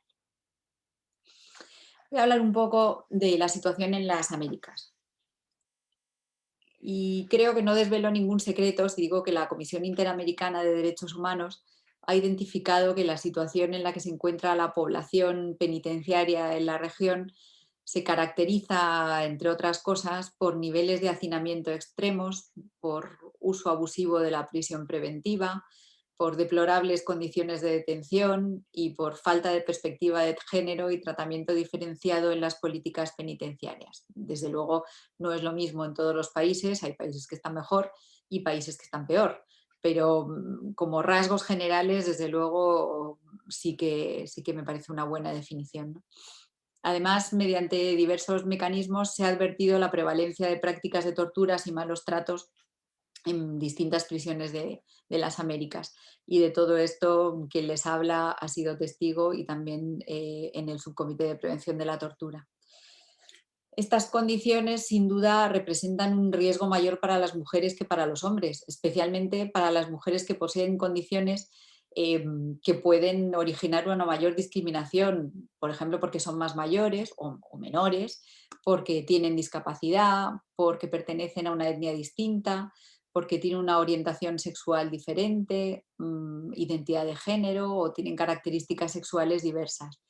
Voy a hablar un poco de la situación en las Américas. Y creo que no desvelo ningún secreto si digo que la Comisión Interamericana de Derechos Humanos ha identificado que la situación en la que se encuentra la población penitenciaria en la región se caracteriza, entre otras cosas, por niveles de hacinamiento extremos, por uso abusivo de la prisión preventiva, por deplorables condiciones de detención y por falta de perspectiva de género y tratamiento diferenciado en las políticas penitenciarias. Desde luego no es lo mismo en todos los países, hay países que están mejor y países que están peor, pero como rasgos generales, desde luego sí que me parece una buena definición, ¿no? Además, mediante diversos mecanismos se ha advertido la prevalencia de prácticas de torturas y malos tratos en distintas prisiones de las Américas. Y de todo esto, quien les habla ha sido testigo y también en el Subcomité de Prevención de la Tortura. Estas condiciones, sin duda, representan un riesgo mayor para las mujeres que para los hombres, especialmente para las mujeres que poseen condiciones que pueden originar una mayor discriminación, por ejemplo, porque son más mayores o menores, porque tienen discapacidad, porque pertenecen a una etnia distinta, porque tienen una orientación sexual diferente, identidad de género o tienen características sexuales diversas.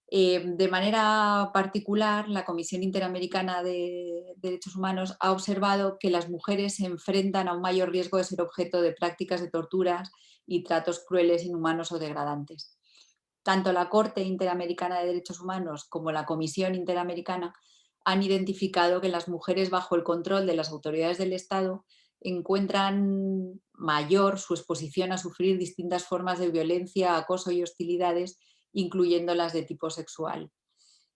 De manera particular, la Comisión Interamericana de Derechos Humanos ha observado que las mujeres se enfrentan a un mayor riesgo de ser objeto de prácticas de torturas y tratos crueles, inhumanos o degradantes. Tanto la Corte Interamericana de Derechos Humanos como la Comisión Interamericana han identificado que las mujeres bajo el control de las autoridades del Estado encuentran mayor su exposición a sufrir distintas formas de violencia, acoso y hostilidades, incluyendo las de tipo sexual.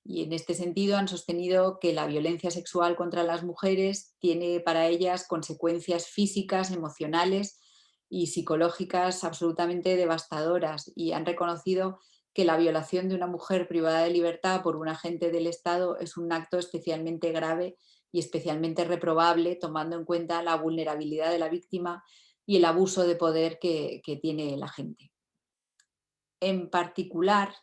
Y en este sentido han sostenido que la violencia sexual contra las mujeres tiene para ellas consecuencias físicas, emocionales y psicológicas absolutamente devastadoras, y han reconocido que la violación de una mujer privada de libertad por un agente del Estado es un acto especialmente grave y especialmente reprobable, tomando en cuenta la vulnerabilidad de la víctima y el abuso de poder que tiene el agente. En particular,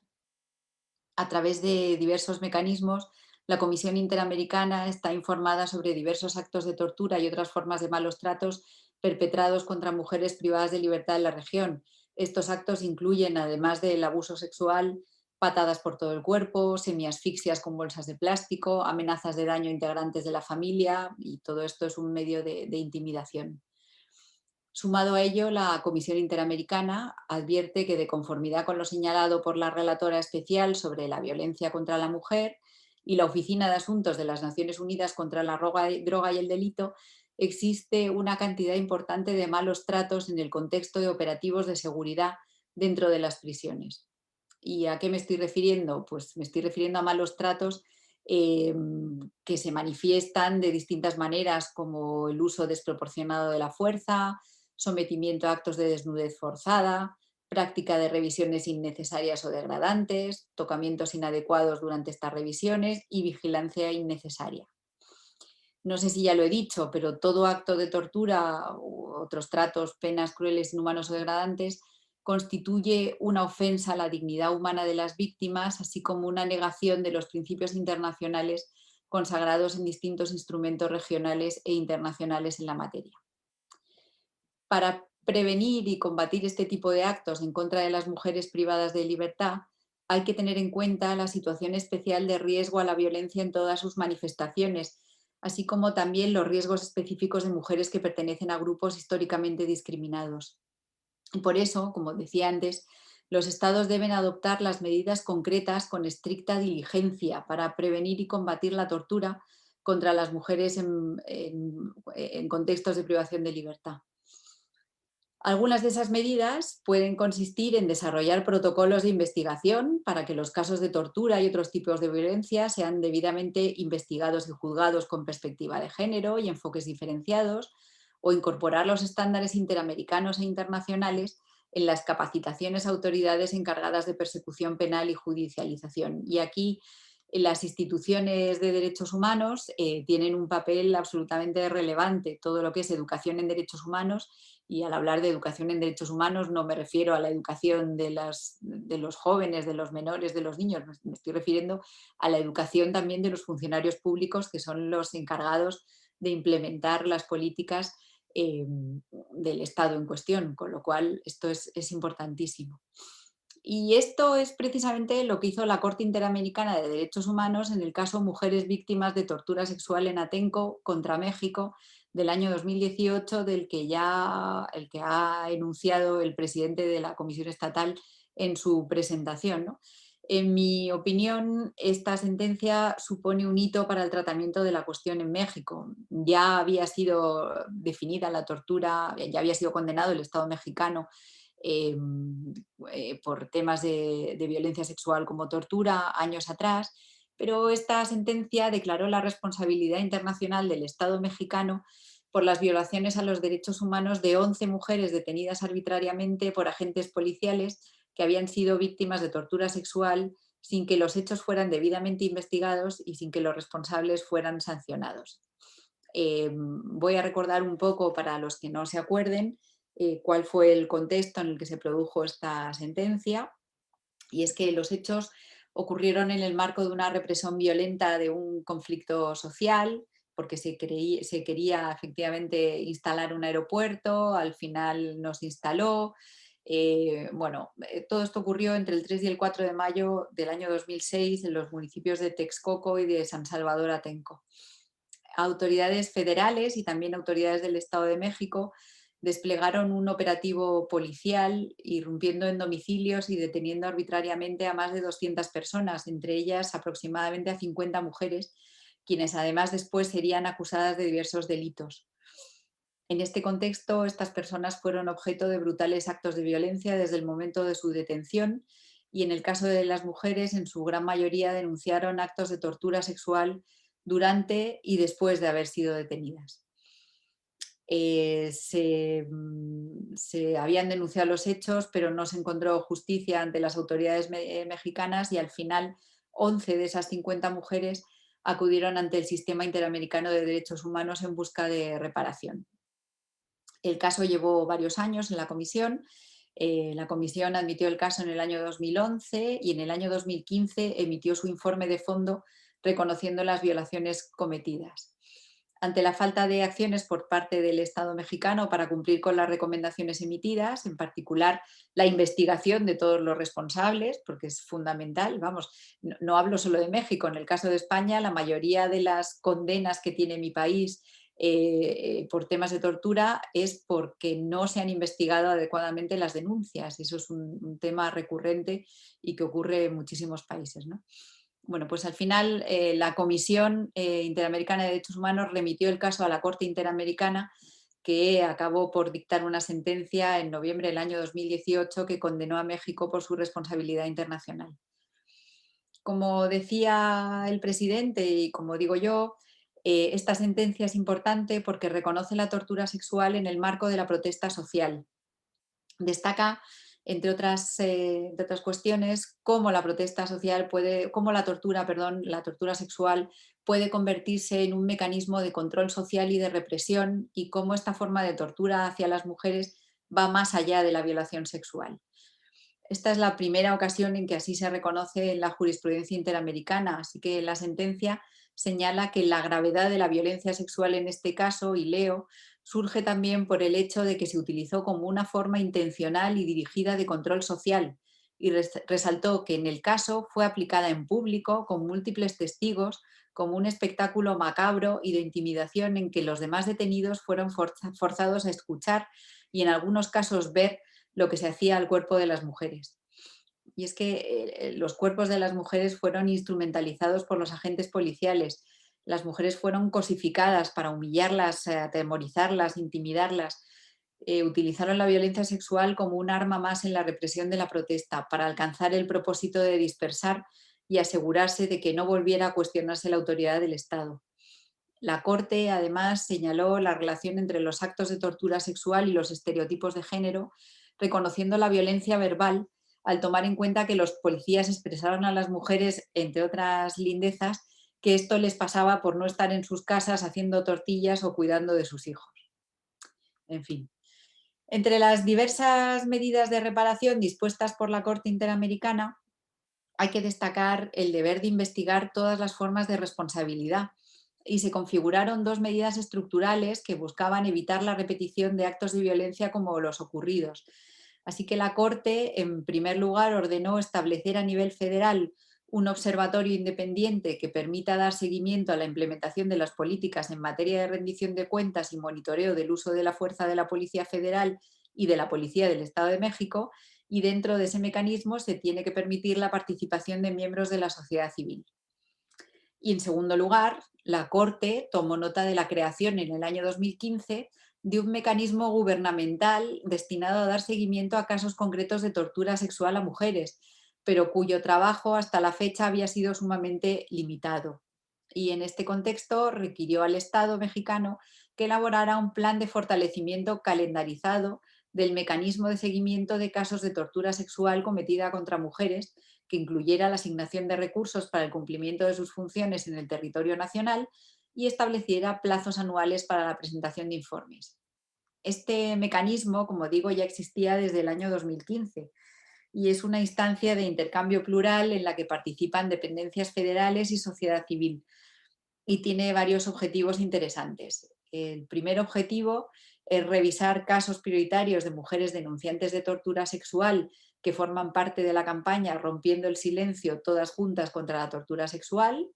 a través de diversos mecanismos, la Comisión Interamericana está informada sobre diversos actos de tortura y otras formas de malos tratos perpetrados contra mujeres privadas de libertad en la región. Estos actos incluyen, además del abuso sexual, patadas por todo el cuerpo, semiasfixias con bolsas de plástico, amenazas de daño a integrantes de la familia, y todo esto es un medio de intimidación. Sumado a ello, la Comisión Interamericana advierte que, de conformidad con lo señalado por la relatora especial sobre la violencia contra la mujer y la Oficina de Asuntos de las Naciones Unidas contra la Droga y el Delito, existe una cantidad importante de malos tratos en el contexto de operativos de seguridad dentro de las prisiones. ¿Y a qué me estoy refiriendo? Pues me estoy refiriendo a malos tratos que se manifiestan de distintas maneras, como el uso desproporcionado de la fuerza, sometimiento a actos de desnudez forzada, práctica de revisiones innecesarias o degradantes, tocamientos inadecuados durante estas revisiones y vigilancia innecesaria. No sé si ya lo he dicho, pero todo acto de tortura u otros tratos, penas crueles, inhumanos o degradantes constituye una ofensa a la dignidad humana de las víctimas, así como una negación de los principios internacionales consagrados en distintos instrumentos regionales e internacionales en la materia. Para prevenir y combatir este tipo de actos en contra de las mujeres privadas de libertad, hay que tener en cuenta la situación especial de riesgo a la violencia en todas sus manifestaciones, así como también los riesgos específicos de mujeres que pertenecen a grupos históricamente discriminados. Y por eso, como decía antes, los estados deben adoptar las medidas concretas con estricta diligencia para prevenir y combatir la tortura contra las mujeres en contextos de privación de libertad. Algunas de esas medidas pueden consistir en desarrollar protocolos de investigación para que los casos de tortura y otros tipos de violencia sean debidamente investigados y juzgados con perspectiva de género y enfoques diferenciados, o incorporar los estándares interamericanos e internacionales en las capacitaciones a autoridades encargadas de persecución penal y judicialización. Y aquí las instituciones de derechos humanos tienen un papel absolutamente relevante, todo lo que es educación en derechos humanos. Y al hablar de educación en derechos humanos no me refiero a la educación de los jóvenes, de los menores, de los niños, me estoy refiriendo a la educación también de los funcionarios públicos, que son los encargados de implementar las políticas del Estado en cuestión, con lo cual esto es importantísimo. Y esto es precisamente lo que hizo la Corte Interamericana de Derechos Humanos en el caso Mujeres Víctimas de Tortura Sexual en Atenco contra México del año 2018, el que ha enunciado el presidente de la Comisión Estatal en su presentación, ¿no? En mi opinión, esta sentencia supone un hito para el tratamiento de la cuestión en México. Ya había sido definida la tortura, ya había sido condenado el Estado mexicano por temas de violencia sexual como tortura años atrás, pero esta sentencia declaró la responsabilidad internacional del Estado mexicano por las violaciones a los derechos humanos de 11 mujeres detenidas arbitrariamente por agentes policiales que habían sido víctimas de tortura sexual sin que los hechos fueran debidamente investigados y sin que los responsables fueran sancionados. Voy a recordar un poco para los que no se acuerden. cuál fue el contexto en el que se produjo esta sentencia. Y es que los hechos ocurrieron en el marco de una represión violenta de un conflicto social, porque se quería efectivamente instalar un aeropuerto, al final no se instaló. Todo esto ocurrió entre el 3 y el 4 de mayo del año 2006 en los municipios de Texcoco y de San Salvador Atenco. Autoridades federales y también autoridades del Estado de México desplegaron un operativo policial, irrumpiendo en domicilios y deteniendo arbitrariamente a más de 200 personas, entre ellas aproximadamente a 50 mujeres, quienes además después serían acusadas de diversos delitos. En este contexto, estas personas fueron objeto de brutales actos de violencia desde el momento de su detención y en el caso de las mujeres, en su gran mayoría denunciaron actos de tortura sexual durante y después de haber sido detenidas. Se habían denunciado los hechos, pero no se encontró justicia ante las autoridades mexicanas y al final 11 de esas 50 mujeres acudieron ante el Sistema Interamericano de Derechos Humanos en busca de reparación. El caso llevó varios años en la comisión. La comisión admitió el caso en el año 2011 y en el año 2015 emitió su informe de fondo reconociendo las violaciones cometidas. Ante la falta de acciones por parte del Estado mexicano para cumplir con las recomendaciones emitidas, en particular la investigación de todos los responsables, porque es fundamental, no hablo solo de México, en el caso de España la mayoría de las condenas que tiene mi país por temas de tortura es porque no se han investigado adecuadamente las denuncias. Eso es un tema recurrente y que ocurre en muchísimos países, ¿no? Bueno, pues al final la Comisión Interamericana de Derechos Humanos remitió el caso a la Corte Interamericana, que acabó por dictar una sentencia en noviembre del año 2018 que condenó a México por su responsabilidad internacional. Como decía el presidente y como digo yo, esta sentencia es importante porque reconoce la tortura sexual en el marco de la protesta social. Destaca, entre otras cuestiones, cómo la protesta social cómo la tortura sexual puede convertirse en un mecanismo de control social y de represión y cómo esta forma de tortura hacia las mujeres va más allá de la violación sexual. Esta es la primera ocasión en que así se reconoce en la jurisprudencia interamericana, así que la sentencia señala que la gravedad de la violencia sexual en este caso, y leo, surge también por el hecho de que se utilizó como una forma intencional y dirigida de control social y resaltó que en el caso fue aplicada en público con múltiples testigos como un espectáculo macabro y de intimidación en que los demás detenidos fueron forzados a escuchar y en algunos casos ver lo que se hacía al cuerpo de las mujeres. Y es que los cuerpos de las mujeres fueron instrumentalizados por los agentes policiales. Las mujeres fueron cosificadas para humillarlas, atemorizarlas, intimidarlas. Utilizaron la violencia sexual como un arma más en la represión de la protesta para alcanzar el propósito de dispersar y asegurarse de que no volviera a cuestionarse la autoridad del Estado. La Corte, además, señaló la relación entre los actos de tortura sexual y los estereotipos de género, reconociendo la violencia verbal al tomar en cuenta que los policías expresaron a las mujeres, entre otras lindezas, que esto les pasaba por no estar en sus casas haciendo tortillas o cuidando de sus hijos. En fin. Entre las diversas medidas de reparación dispuestas por la Corte Interamericana, hay que destacar el deber de investigar todas las formas de responsabilidad y se configuraron dos medidas estructurales que buscaban evitar la repetición de actos de violencia como los ocurridos. Así que la Corte, en primer lugar, ordenó establecer a nivel federal un observatorio independiente que permita dar seguimiento a la implementación de las políticas en materia de rendición de cuentas y monitoreo del uso de la fuerza de la Policía Federal y de la Policía del Estado de México, y dentro de ese mecanismo se tiene que permitir la participación de miembros de la sociedad civil. Y en segundo lugar, la Corte tomó nota de la creación en el año 2015 de un mecanismo gubernamental destinado a dar seguimiento a casos concretos de tortura sexual a mujeres, pero cuyo trabajo hasta la fecha había sido sumamente limitado. Y en este contexto requirió al Estado mexicano que elaborara un plan de fortalecimiento calendarizado del mecanismo de seguimiento de casos de tortura sexual cometida contra mujeres, que incluyera la asignación de recursos para el cumplimiento de sus funciones en el territorio nacional y estableciera plazos anuales para la presentación de informes. Este mecanismo, como digo, ya existía desde el año 2015 y es una instancia de intercambio plural en la que participan dependencias federales y sociedad civil, y tiene varios objetivos interesantes. El primer objetivo es revisar casos prioritarios de mujeres denunciantes de tortura sexual que forman parte de la campaña Rompiendo el Silencio, todas juntas contra la tortura sexual.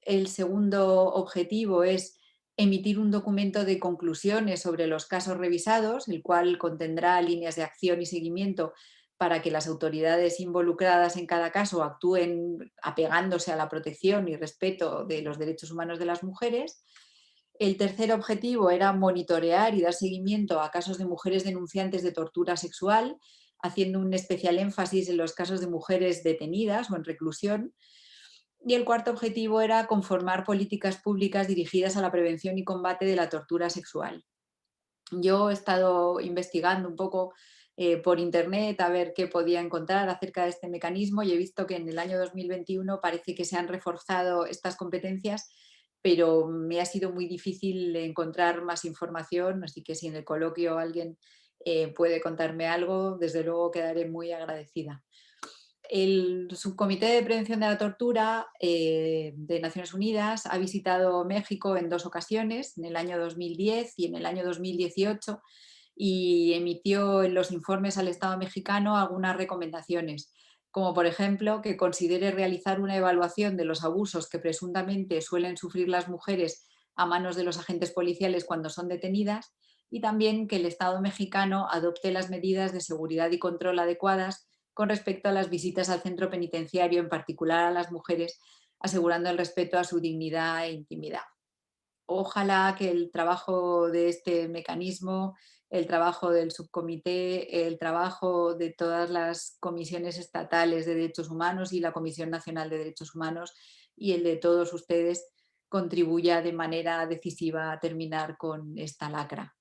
El segundo objetivo es emitir un documento de conclusiones sobre los casos revisados, el cual contendrá líneas de acción y seguimiento para que las autoridades involucradas en cada caso actúen apegándose a la protección y respeto de los derechos humanos de las mujeres. El tercer objetivo era monitorear y dar seguimiento a casos de mujeres denunciantes de tortura sexual, haciendo un especial énfasis en los casos de mujeres detenidas o en reclusión. Y el cuarto objetivo era conformar políticas públicas dirigidas a la prevención y combate de la tortura sexual. Yo he estado investigando un poco por internet a ver qué podía encontrar acerca de este mecanismo y he visto que en el año 2021 parece que se han reforzado estas competencias, pero me ha sido muy difícil encontrar más información, así que si en el coloquio alguien puede contarme algo, desde luego quedaré muy agradecida. El Subcomité de Prevención de la Tortura de Naciones Unidas ha visitado México en 2 ocasiones, en el año 2010 y en el año 2018, y emitió en los informes al Estado mexicano algunas recomendaciones, como por ejemplo que considere realizar una evaluación de los abusos que presuntamente suelen sufrir las mujeres a manos de los agentes policiales cuando son detenidas, y también que el Estado mexicano adopte las medidas de seguridad y control adecuadas con respecto a las visitas al centro penitenciario, en particular a las mujeres, asegurando el respeto a su dignidad e intimidad. Ojalá que el trabajo de este mecanismo, el trabajo del subcomité, el trabajo de todas las comisiones estatales de derechos humanos y la Comisión Nacional de Derechos Humanos y el de todos ustedes contribuya de manera decisiva a terminar con esta lacra.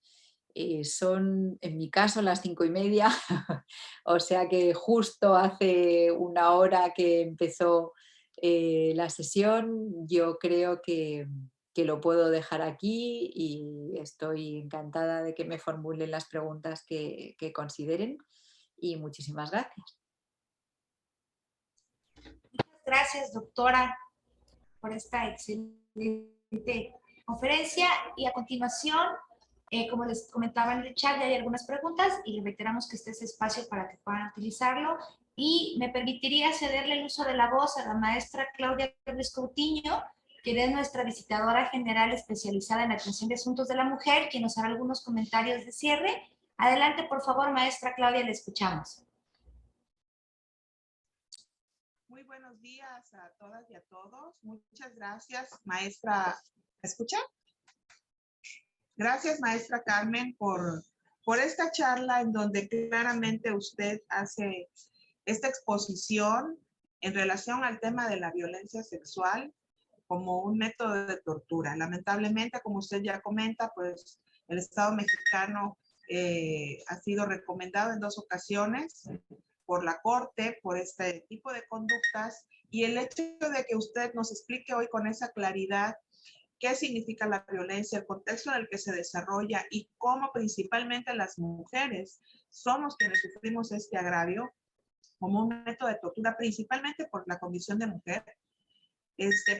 Son, en mi caso, las 5:30, o sea que justo hace una hora que empezó la sesión. Yo creo que lo puedo dejar aquí y estoy encantada de que me formulen las preguntas que consideren, y muchísimas gracias. Muchas gracias, doctora, por esta excelente conferencia. Y a continuación, como les comentaba en el chat, ya hay algunas preguntas y reiteramos que este es espacio para que puedan utilizarlo. Y me permitiría cederle el uso de la voz a la maestra Claudia Ruiz Coutinho, que es nuestra visitadora general especializada en atención de asuntos de la mujer, quien nos hará algunos comentarios de cierre. Adelante, por favor, maestra Claudia, le escuchamos. Muy buenos días a todas y a todos. Muchas gracias, maestra. ¿Me escucha? Gracias, maestra Carmen, por esta charla en donde claramente usted hace esta exposición en relación al tema de la violencia sexual como un método de tortura. Lamentablemente, como usted ya comenta, pues el Estado mexicano ha sido recomendado en 2 ocasiones por la Corte por este tipo de conductas, y el hecho de que usted nos explique hoy con esa claridad qué significa la violencia, el contexto en el que se desarrolla y cómo principalmente las mujeres somos quienes sufrimos este agravio como un método de tortura, principalmente por la condición de mujer,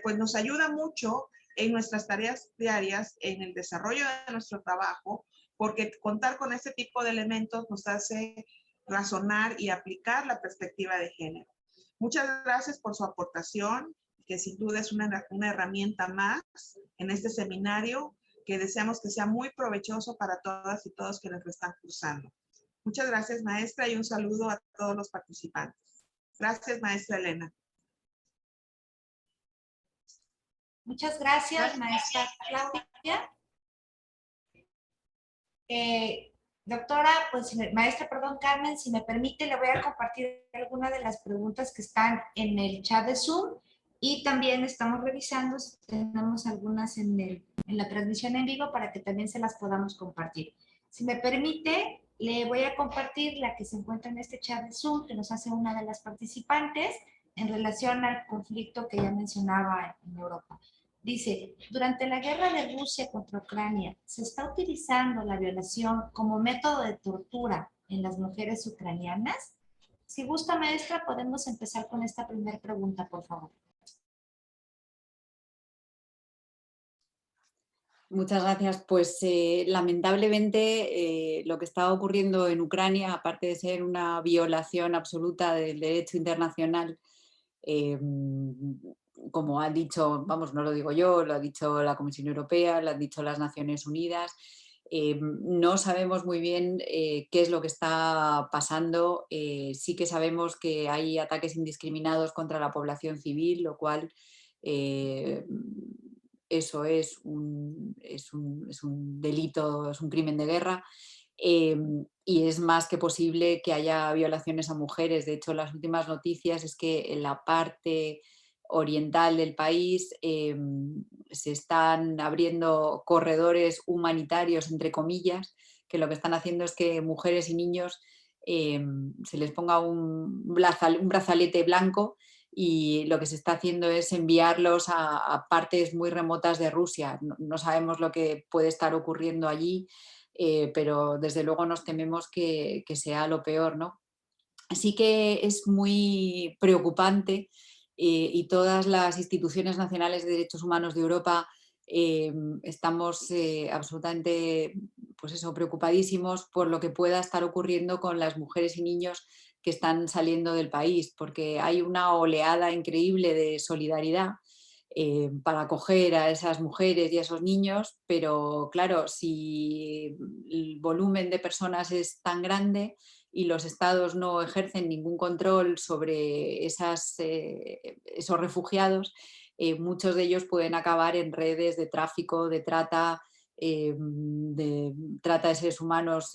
pues nos ayuda mucho en nuestras tareas diarias, en el desarrollo de nuestro trabajo, porque contar con este tipo de elementos nos hace razonar y aplicar la perspectiva de género. Muchas gracias por su aportación, que sin duda es una herramienta más en este seminario que deseamos que sea muy provechoso para todas y todos quienes lo están cursando. Muchas gracias, maestra, y un saludo a todos los participantes. Gracias, maestra Elena. Muchas gracias, maestra Claudia. Doctora, pues maestra, perdón, Carmen, si me permite, le voy a compartir algunas de las preguntas que están en el chat de Zoom, y también estamos revisando si tenemos algunas en la transmisión en vivo para que también se las podamos compartir. Si me permite, le voy a compartir la que se encuentra en este chat de Zoom, que nos hace una de las participantes en relación al conflicto que ya mencionaba en Europa. Dice, durante la guerra de Rusia contra Ucrania, ¿se está utilizando la violación como método de tortura en las mujeres ucranianas? Si gusta, maestra, podemos empezar con esta primera pregunta, por favor. Muchas gracias. Pues lamentablemente lo que está ocurriendo en Ucrania, aparte de ser una violación absoluta del derecho internacional, como han dicho, vamos, no lo digo yo, lo ha dicho la Comisión Europea, lo han dicho las Naciones Unidas, no sabemos muy bien qué es lo que está pasando. Sí que sabemos que hay ataques indiscriminados contra la población civil, lo cual eso es un delito, es un crimen de guerra. Y es más que posible que haya violaciones a mujeres. De hecho, las últimas noticias es que en la parte oriental del país se están abriendo corredores humanitarios, entre comillas, que lo que están haciendo es que mujeres y niños se les ponga un brazalete blanco, y lo que se está haciendo es enviarlos a partes muy remotas de Rusia. No sabemos lo que puede estar ocurriendo allí, pero desde luego nos tememos que sea lo peor, ¿no? Así que es muy preocupante, y todas las instituciones nacionales de derechos humanos de Europa estamos absolutamente, pues eso, preocupadísimos por lo que pueda estar ocurriendo con las mujeres y niños que están saliendo del país, porque hay una oleada increíble de solidaridad para acoger a esas mujeres y a esos niños, pero claro, si el volumen de personas es tan grande y los estados no ejercen ningún control sobre esos refugiados, muchos de ellos pueden acabar en redes de tráfico, de trata de seres humanos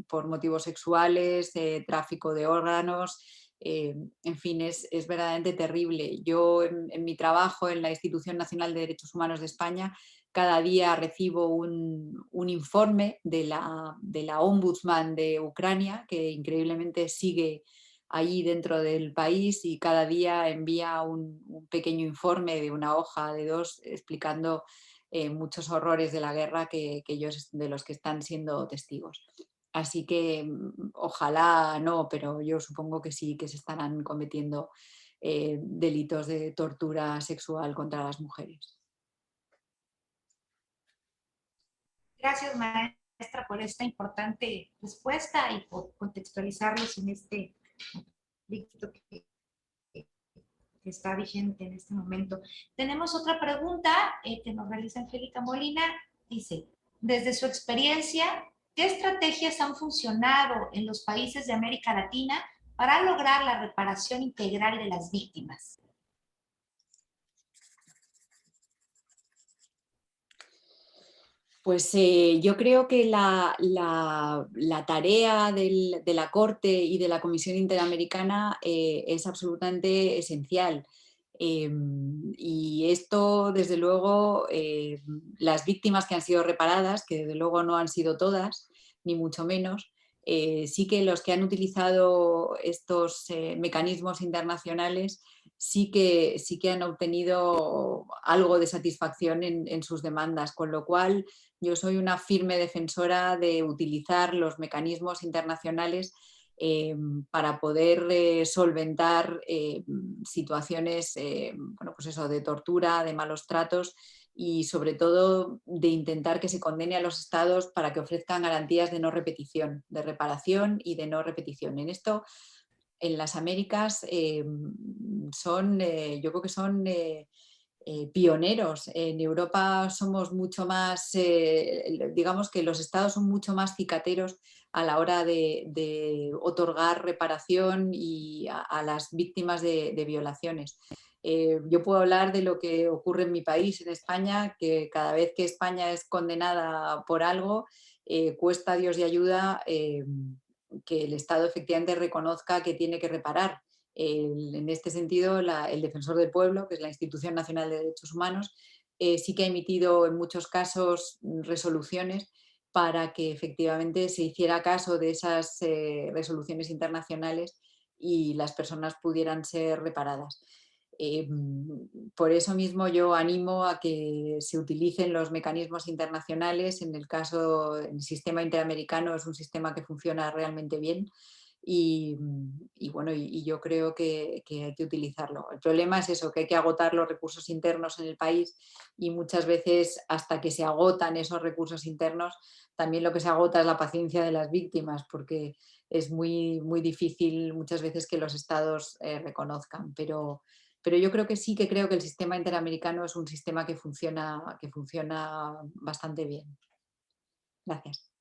por motivos sexuales, tráfico de órganos. En fin, es verdaderamente terrible. Yo en mi trabajo en la Institución Nacional de Derechos Humanos de España, cada día recibo un informe de la Ombudsman de Ucrania, que increíblemente sigue allí dentro del país, y cada día envía un pequeño informe de una hoja de dos explicando muchos horrores de la guerra que ellos, de los que están siendo testigos. Así que ojalá no, pero yo supongo que sí, que se estarán cometiendo delitos de tortura sexual contra las mujeres. Gracias, maestra, por esta importante respuesta y por contextualizarlos en este conflicto que está vigente en este momento. Tenemos otra pregunta que nos realiza Angélica Molina. Dice, desde su experiencia, ¿qué estrategias han funcionado en los países de América Latina para lograr la reparación integral de las víctimas? Pues yo creo que la tarea de la Corte y de la Comisión Interamericana es absolutamente esencial. Y esto, desde luego, las víctimas que han sido reparadas, que desde luego no han sido todas, ni mucho menos, sí que los que han utilizado estos mecanismos internacionales sí que han obtenido algo de satisfacción en sus demandas, con lo cual yo soy una firme defensora de utilizar los mecanismos internacionales para poder solventar situaciones bueno, pues eso, de tortura, de malos tratos, y sobre todo de intentar que se condene a los estados para que ofrezcan garantías de no repetición, de reparación y de no repetición. En esto, en las Américas, yo creo que son pioneros. En Europa somos mucho más, digamos que los estados son mucho más cicateros a la hora de otorgar reparación y a las víctimas de violaciones. Yo puedo hablar de lo que ocurre en mi país, en España, que cada vez que España es condenada por algo, cuesta Dios y ayuda que el Estado efectivamente reconozca que tiene que reparar. En este sentido, el Defensor del Pueblo, que es la Institución Nacional de Derechos Humanos, sí que ha emitido en muchos casos resoluciones para que efectivamente se hiciera caso de esas resoluciones internacionales y las personas pudieran ser reparadas. Por eso mismo yo animo a que se utilicen los mecanismos internacionales. En el caso, el sistema interamericano es un sistema que funciona realmente bien y bueno, y yo creo que hay que utilizarlo. El problema es eso, que hay que agotar los recursos internos en el país y muchas veces hasta que se agotan esos recursos internos, también lo que se agota es la paciencia de las víctimas, porque es muy, muy difícil muchas veces que los estados reconozcan, pero yo creo que sí, que creo que el sistema interamericano es un sistema que funciona bastante bien. Gracias.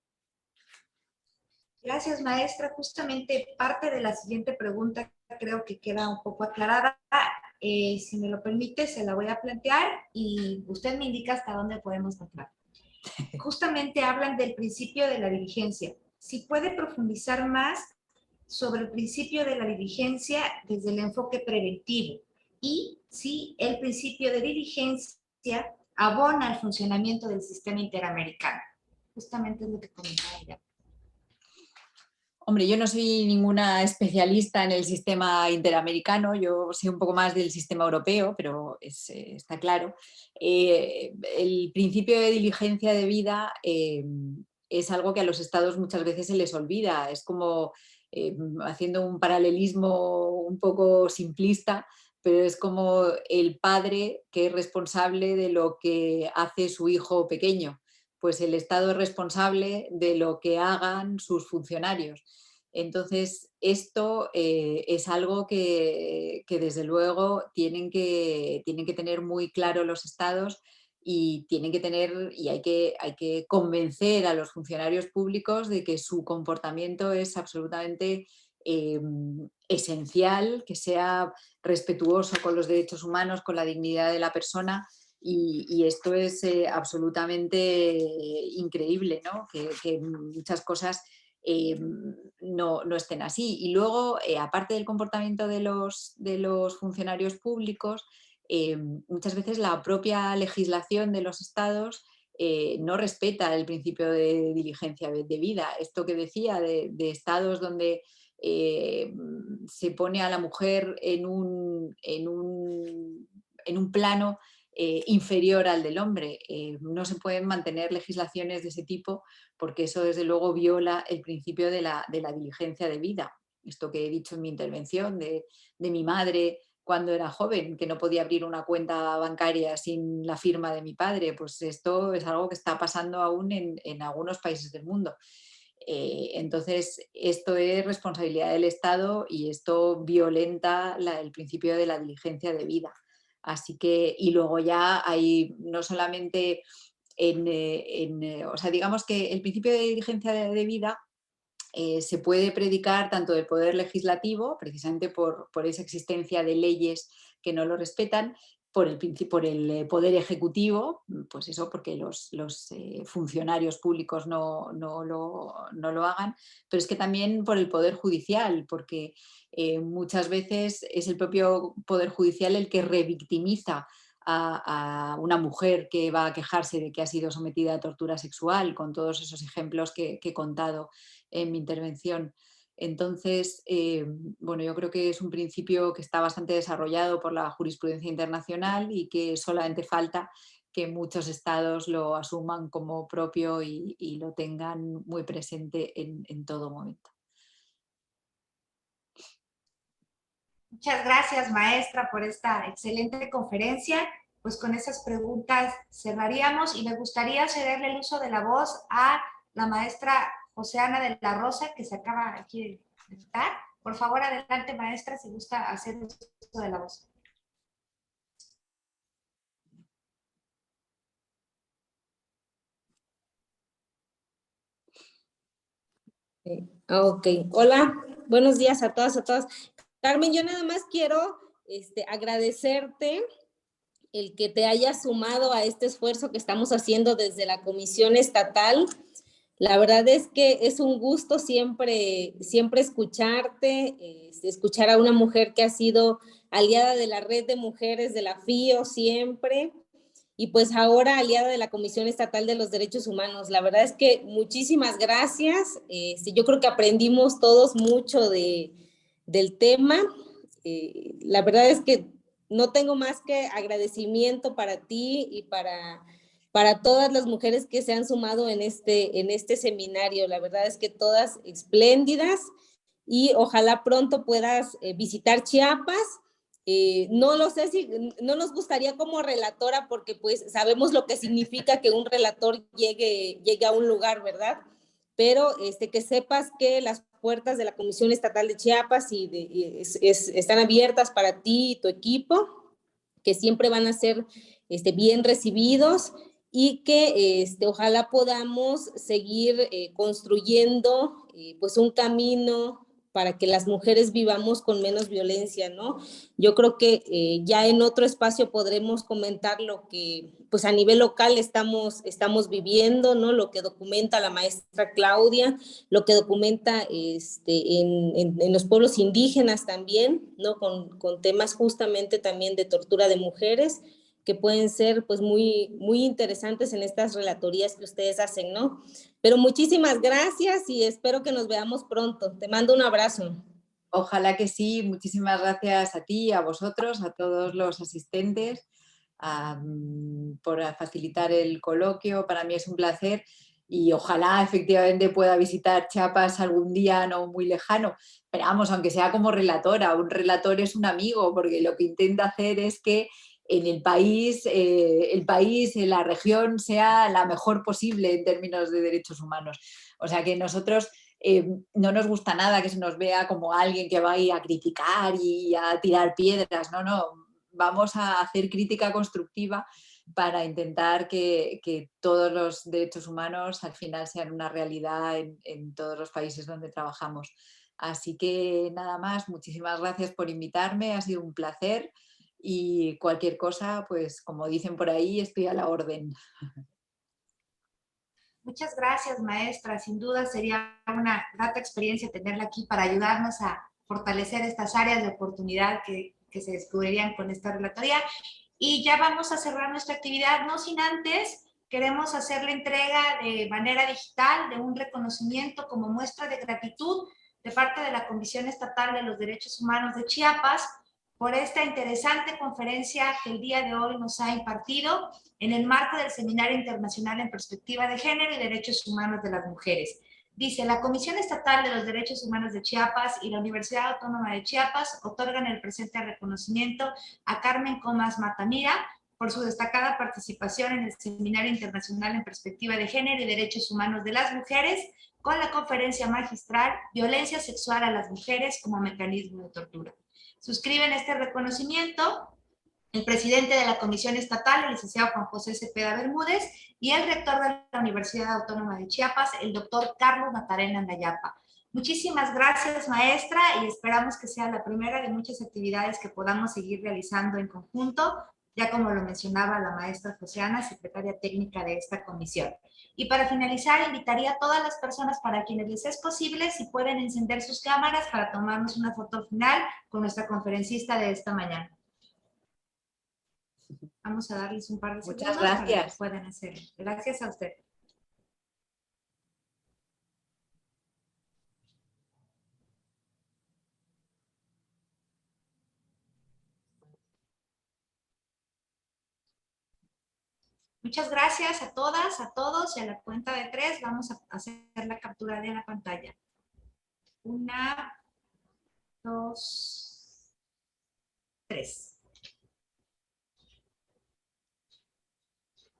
Gracias, maestra. Justamente parte de la siguiente pregunta creo que queda un poco aclarada. Si me lo permite, se la voy a plantear y usted me indica hasta dónde podemos entrar. Justamente hablan del principio de la diligencia. Si puede profundizar más sobre el principio de la diligencia desde el enfoque preventivo y si el principio de diligencia abona al funcionamiento del sistema interamericano. Justamente es lo que comentaba ella. Hombre, yo no soy ninguna especialista en el sistema interamericano, yo sé un poco más del sistema europeo, pero está claro. El principio de diligencia de vida es algo que a los estados muchas veces se les olvida. Es como, haciendo un paralelismo un poco simplista, pero es como el padre que es responsable de lo que hace su hijo pequeño. Pues el Estado es responsable de lo que hagan sus funcionarios. Entonces, esto es algo que desde luego tienen que tener muy claro los estados y hay que convencer a los funcionarios públicos de que su comportamiento es absolutamente esencial, que sea respetuoso con los derechos humanos, con la dignidad de la persona. Y esto es absolutamente increíble, ¿no? Que muchas cosas no estén así. Y luego, aparte del comportamiento de los funcionarios públicos, muchas veces la propia legislación de los estados no respeta el principio de diligencia debida. Esto que decía de estados donde se pone a la mujer en un plano inferior al del hombre. No se pueden mantener legislaciones de ese tipo porque eso desde luego viola el principio de la diligencia debida. Esto que he dicho en mi intervención de mi madre cuando era joven, que no podía abrir una cuenta bancaria sin la firma de mi padre, pues esto es algo que está pasando aún en algunos países del mundo. Entonces, esto es responsabilidad del Estado y esto violenta el principio de la diligencia debida. Así que, y luego ya hay no solamente o sea, digamos que el principio de diligencia debida se puede predicar tanto del poder legislativo, precisamente por esa existencia de leyes que no lo respetan, por el poder ejecutivo, pues eso, porque los funcionarios públicos no lo hagan, pero es que también por el poder judicial, porque muchas veces es el propio poder judicial el que revictimiza a una mujer que va a quejarse de que ha sido sometida a tortura sexual, con todos esos ejemplos que he contado en mi intervención. Entonces, bueno, yo creo que es un principio que está bastante desarrollado por la jurisprudencia internacional y que solamente falta que muchos estados lo asuman como propio y lo tengan muy presente en todo momento. Muchas gracias, maestra, por esta excelente conferencia. Pues con esas preguntas cerraríamos y me gustaría cederle el uso de la voz a la maestra José Ana de la Rosa, que se acaba aquí de estar. Por favor, adelante, maestra, si gusta hacer uso de la voz. Ok, hola, buenos días a todas, a todos. Carmen, yo nada más quiero agradecerte el que te hayas sumado a este esfuerzo que estamos haciendo desde la Comisión Estatal. La verdad es que es un gusto siempre escucharte, escuchar a una mujer que ha sido aliada de la Red de Mujeres de la FIO siempre, y pues ahora aliada de la Comisión Estatal de los Derechos Humanos. La verdad es que muchísimas gracias. Yo creo que aprendimos todos mucho del tema. La verdad es que no tengo más que agradecimiento para ti y para todas las mujeres que se han sumado en este seminario. La verdad es que todas espléndidas y ojalá pronto puedas visitar Chiapas. No lo sé si no nos gustaría como relatora porque pues sabemos lo que significa que un relator llegue a un lugar, ¿verdad? Pero que sepas que las puertas de la Comisión Estatal de Chiapas están abiertas para ti y tu equipo, que siempre van a ser bien recibidos y que ojalá podamos seguir construyendo pues un camino para que las mujeres vivamos con menos violencia, ¿no? Yo creo que ya en otro espacio podremos comentar lo que pues a nivel local estamos viviendo, ¿no? Lo que documenta la maestra Claudia, lo que documenta en los pueblos indígenas también, ¿no? Con temas justamente también de tortura de mujeres, que pueden ser pues muy interesantes en estas relatorías que ustedes hacen, ¿no? Pero muchísimas gracias y espero que nos veamos pronto. Te mando un abrazo. Ojalá que sí. Muchísimas gracias a ti, a vosotros, a todos los asistentes por facilitar el coloquio. Para mí es un placer y ojalá efectivamente pueda visitar Chiapas algún día no muy lejano. Pero vamos, aunque sea como relatora, un relator es un amigo, porque lo que intenta hacer es que en el país, la región sea la mejor posible en términos de derechos humanos. O sea que nosotros no nos gusta nada que se nos vea como alguien que va a ir a criticar y a tirar piedras. No, vamos a hacer crítica constructiva para intentar que todos los derechos humanos al final sean una realidad en todos los países donde trabajamos. Así que nada más, muchísimas gracias por invitarme, ha sido un placer. Y cualquier cosa, pues como dicen por ahí, estoy a la orden. Muchas gracias, maestra. Sin duda sería una grata experiencia tenerla aquí para ayudarnos a fortalecer estas áreas de oportunidad que se descubrirían con esta relatoría. Y ya vamos a cerrar nuestra actividad, no sin antes queremos hacer la entrega de manera digital de un reconocimiento como muestra de gratitud de parte de la Comisión Estatal de los Derechos Humanos de Chiapas por esta interesante conferencia que el día de hoy nos ha impartido en el marco del Seminario Internacional en Perspectiva de Género y Derechos Humanos de las Mujeres. Dice, la Comisión Estatal de los Derechos Humanos de Chiapas y la Universidad Autónoma de Chiapas otorgan el presente reconocimiento a Carmen Comas Matamira por su destacada participación en el Seminario Internacional en Perspectiva de Género y Derechos Humanos de las Mujeres con la conferencia magistral Violencia Sexual a las Mujeres como Mecanismo de Tortura. Suscriben este reconocimiento el presidente de la Comisión Estatal, el licenciado Juan José Cepeda Bermúdez, y el rector de la Universidad Autónoma de Chiapas, el doctor Carlos Matarena Andayapa. Muchísimas gracias, maestra, y esperamos que sea la primera de muchas actividades que podamos seguir realizando en conjunto, ya como lo mencionaba la maestra Joseana, secretaria técnica de esta comisión. Y para finalizar, invitaría a todas las personas para quienes les es posible, si pueden encender sus cámaras para tomarnos una foto final con nuestra conferencista de esta mañana. Vamos a darles un par de segundos. Muchas gracias. Para que puedan hacerlo. Gracias a usted. Muchas gracias a todas, a todos, y a la cuenta de 3 vamos a hacer la captura de la pantalla. 1, 2, 3.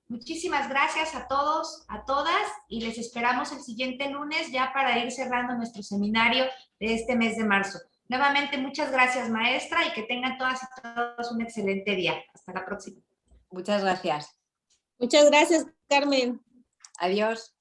Muchísimas gracias a todos, a todas, y les esperamos el siguiente lunes ya para ir cerrando nuestro seminario de este mes de marzo. Nuevamente, muchas gracias, maestra, y que tengan todas y todos un excelente día. Hasta la próxima. Muchas gracias. Muchas gracias, Carmen. Adiós.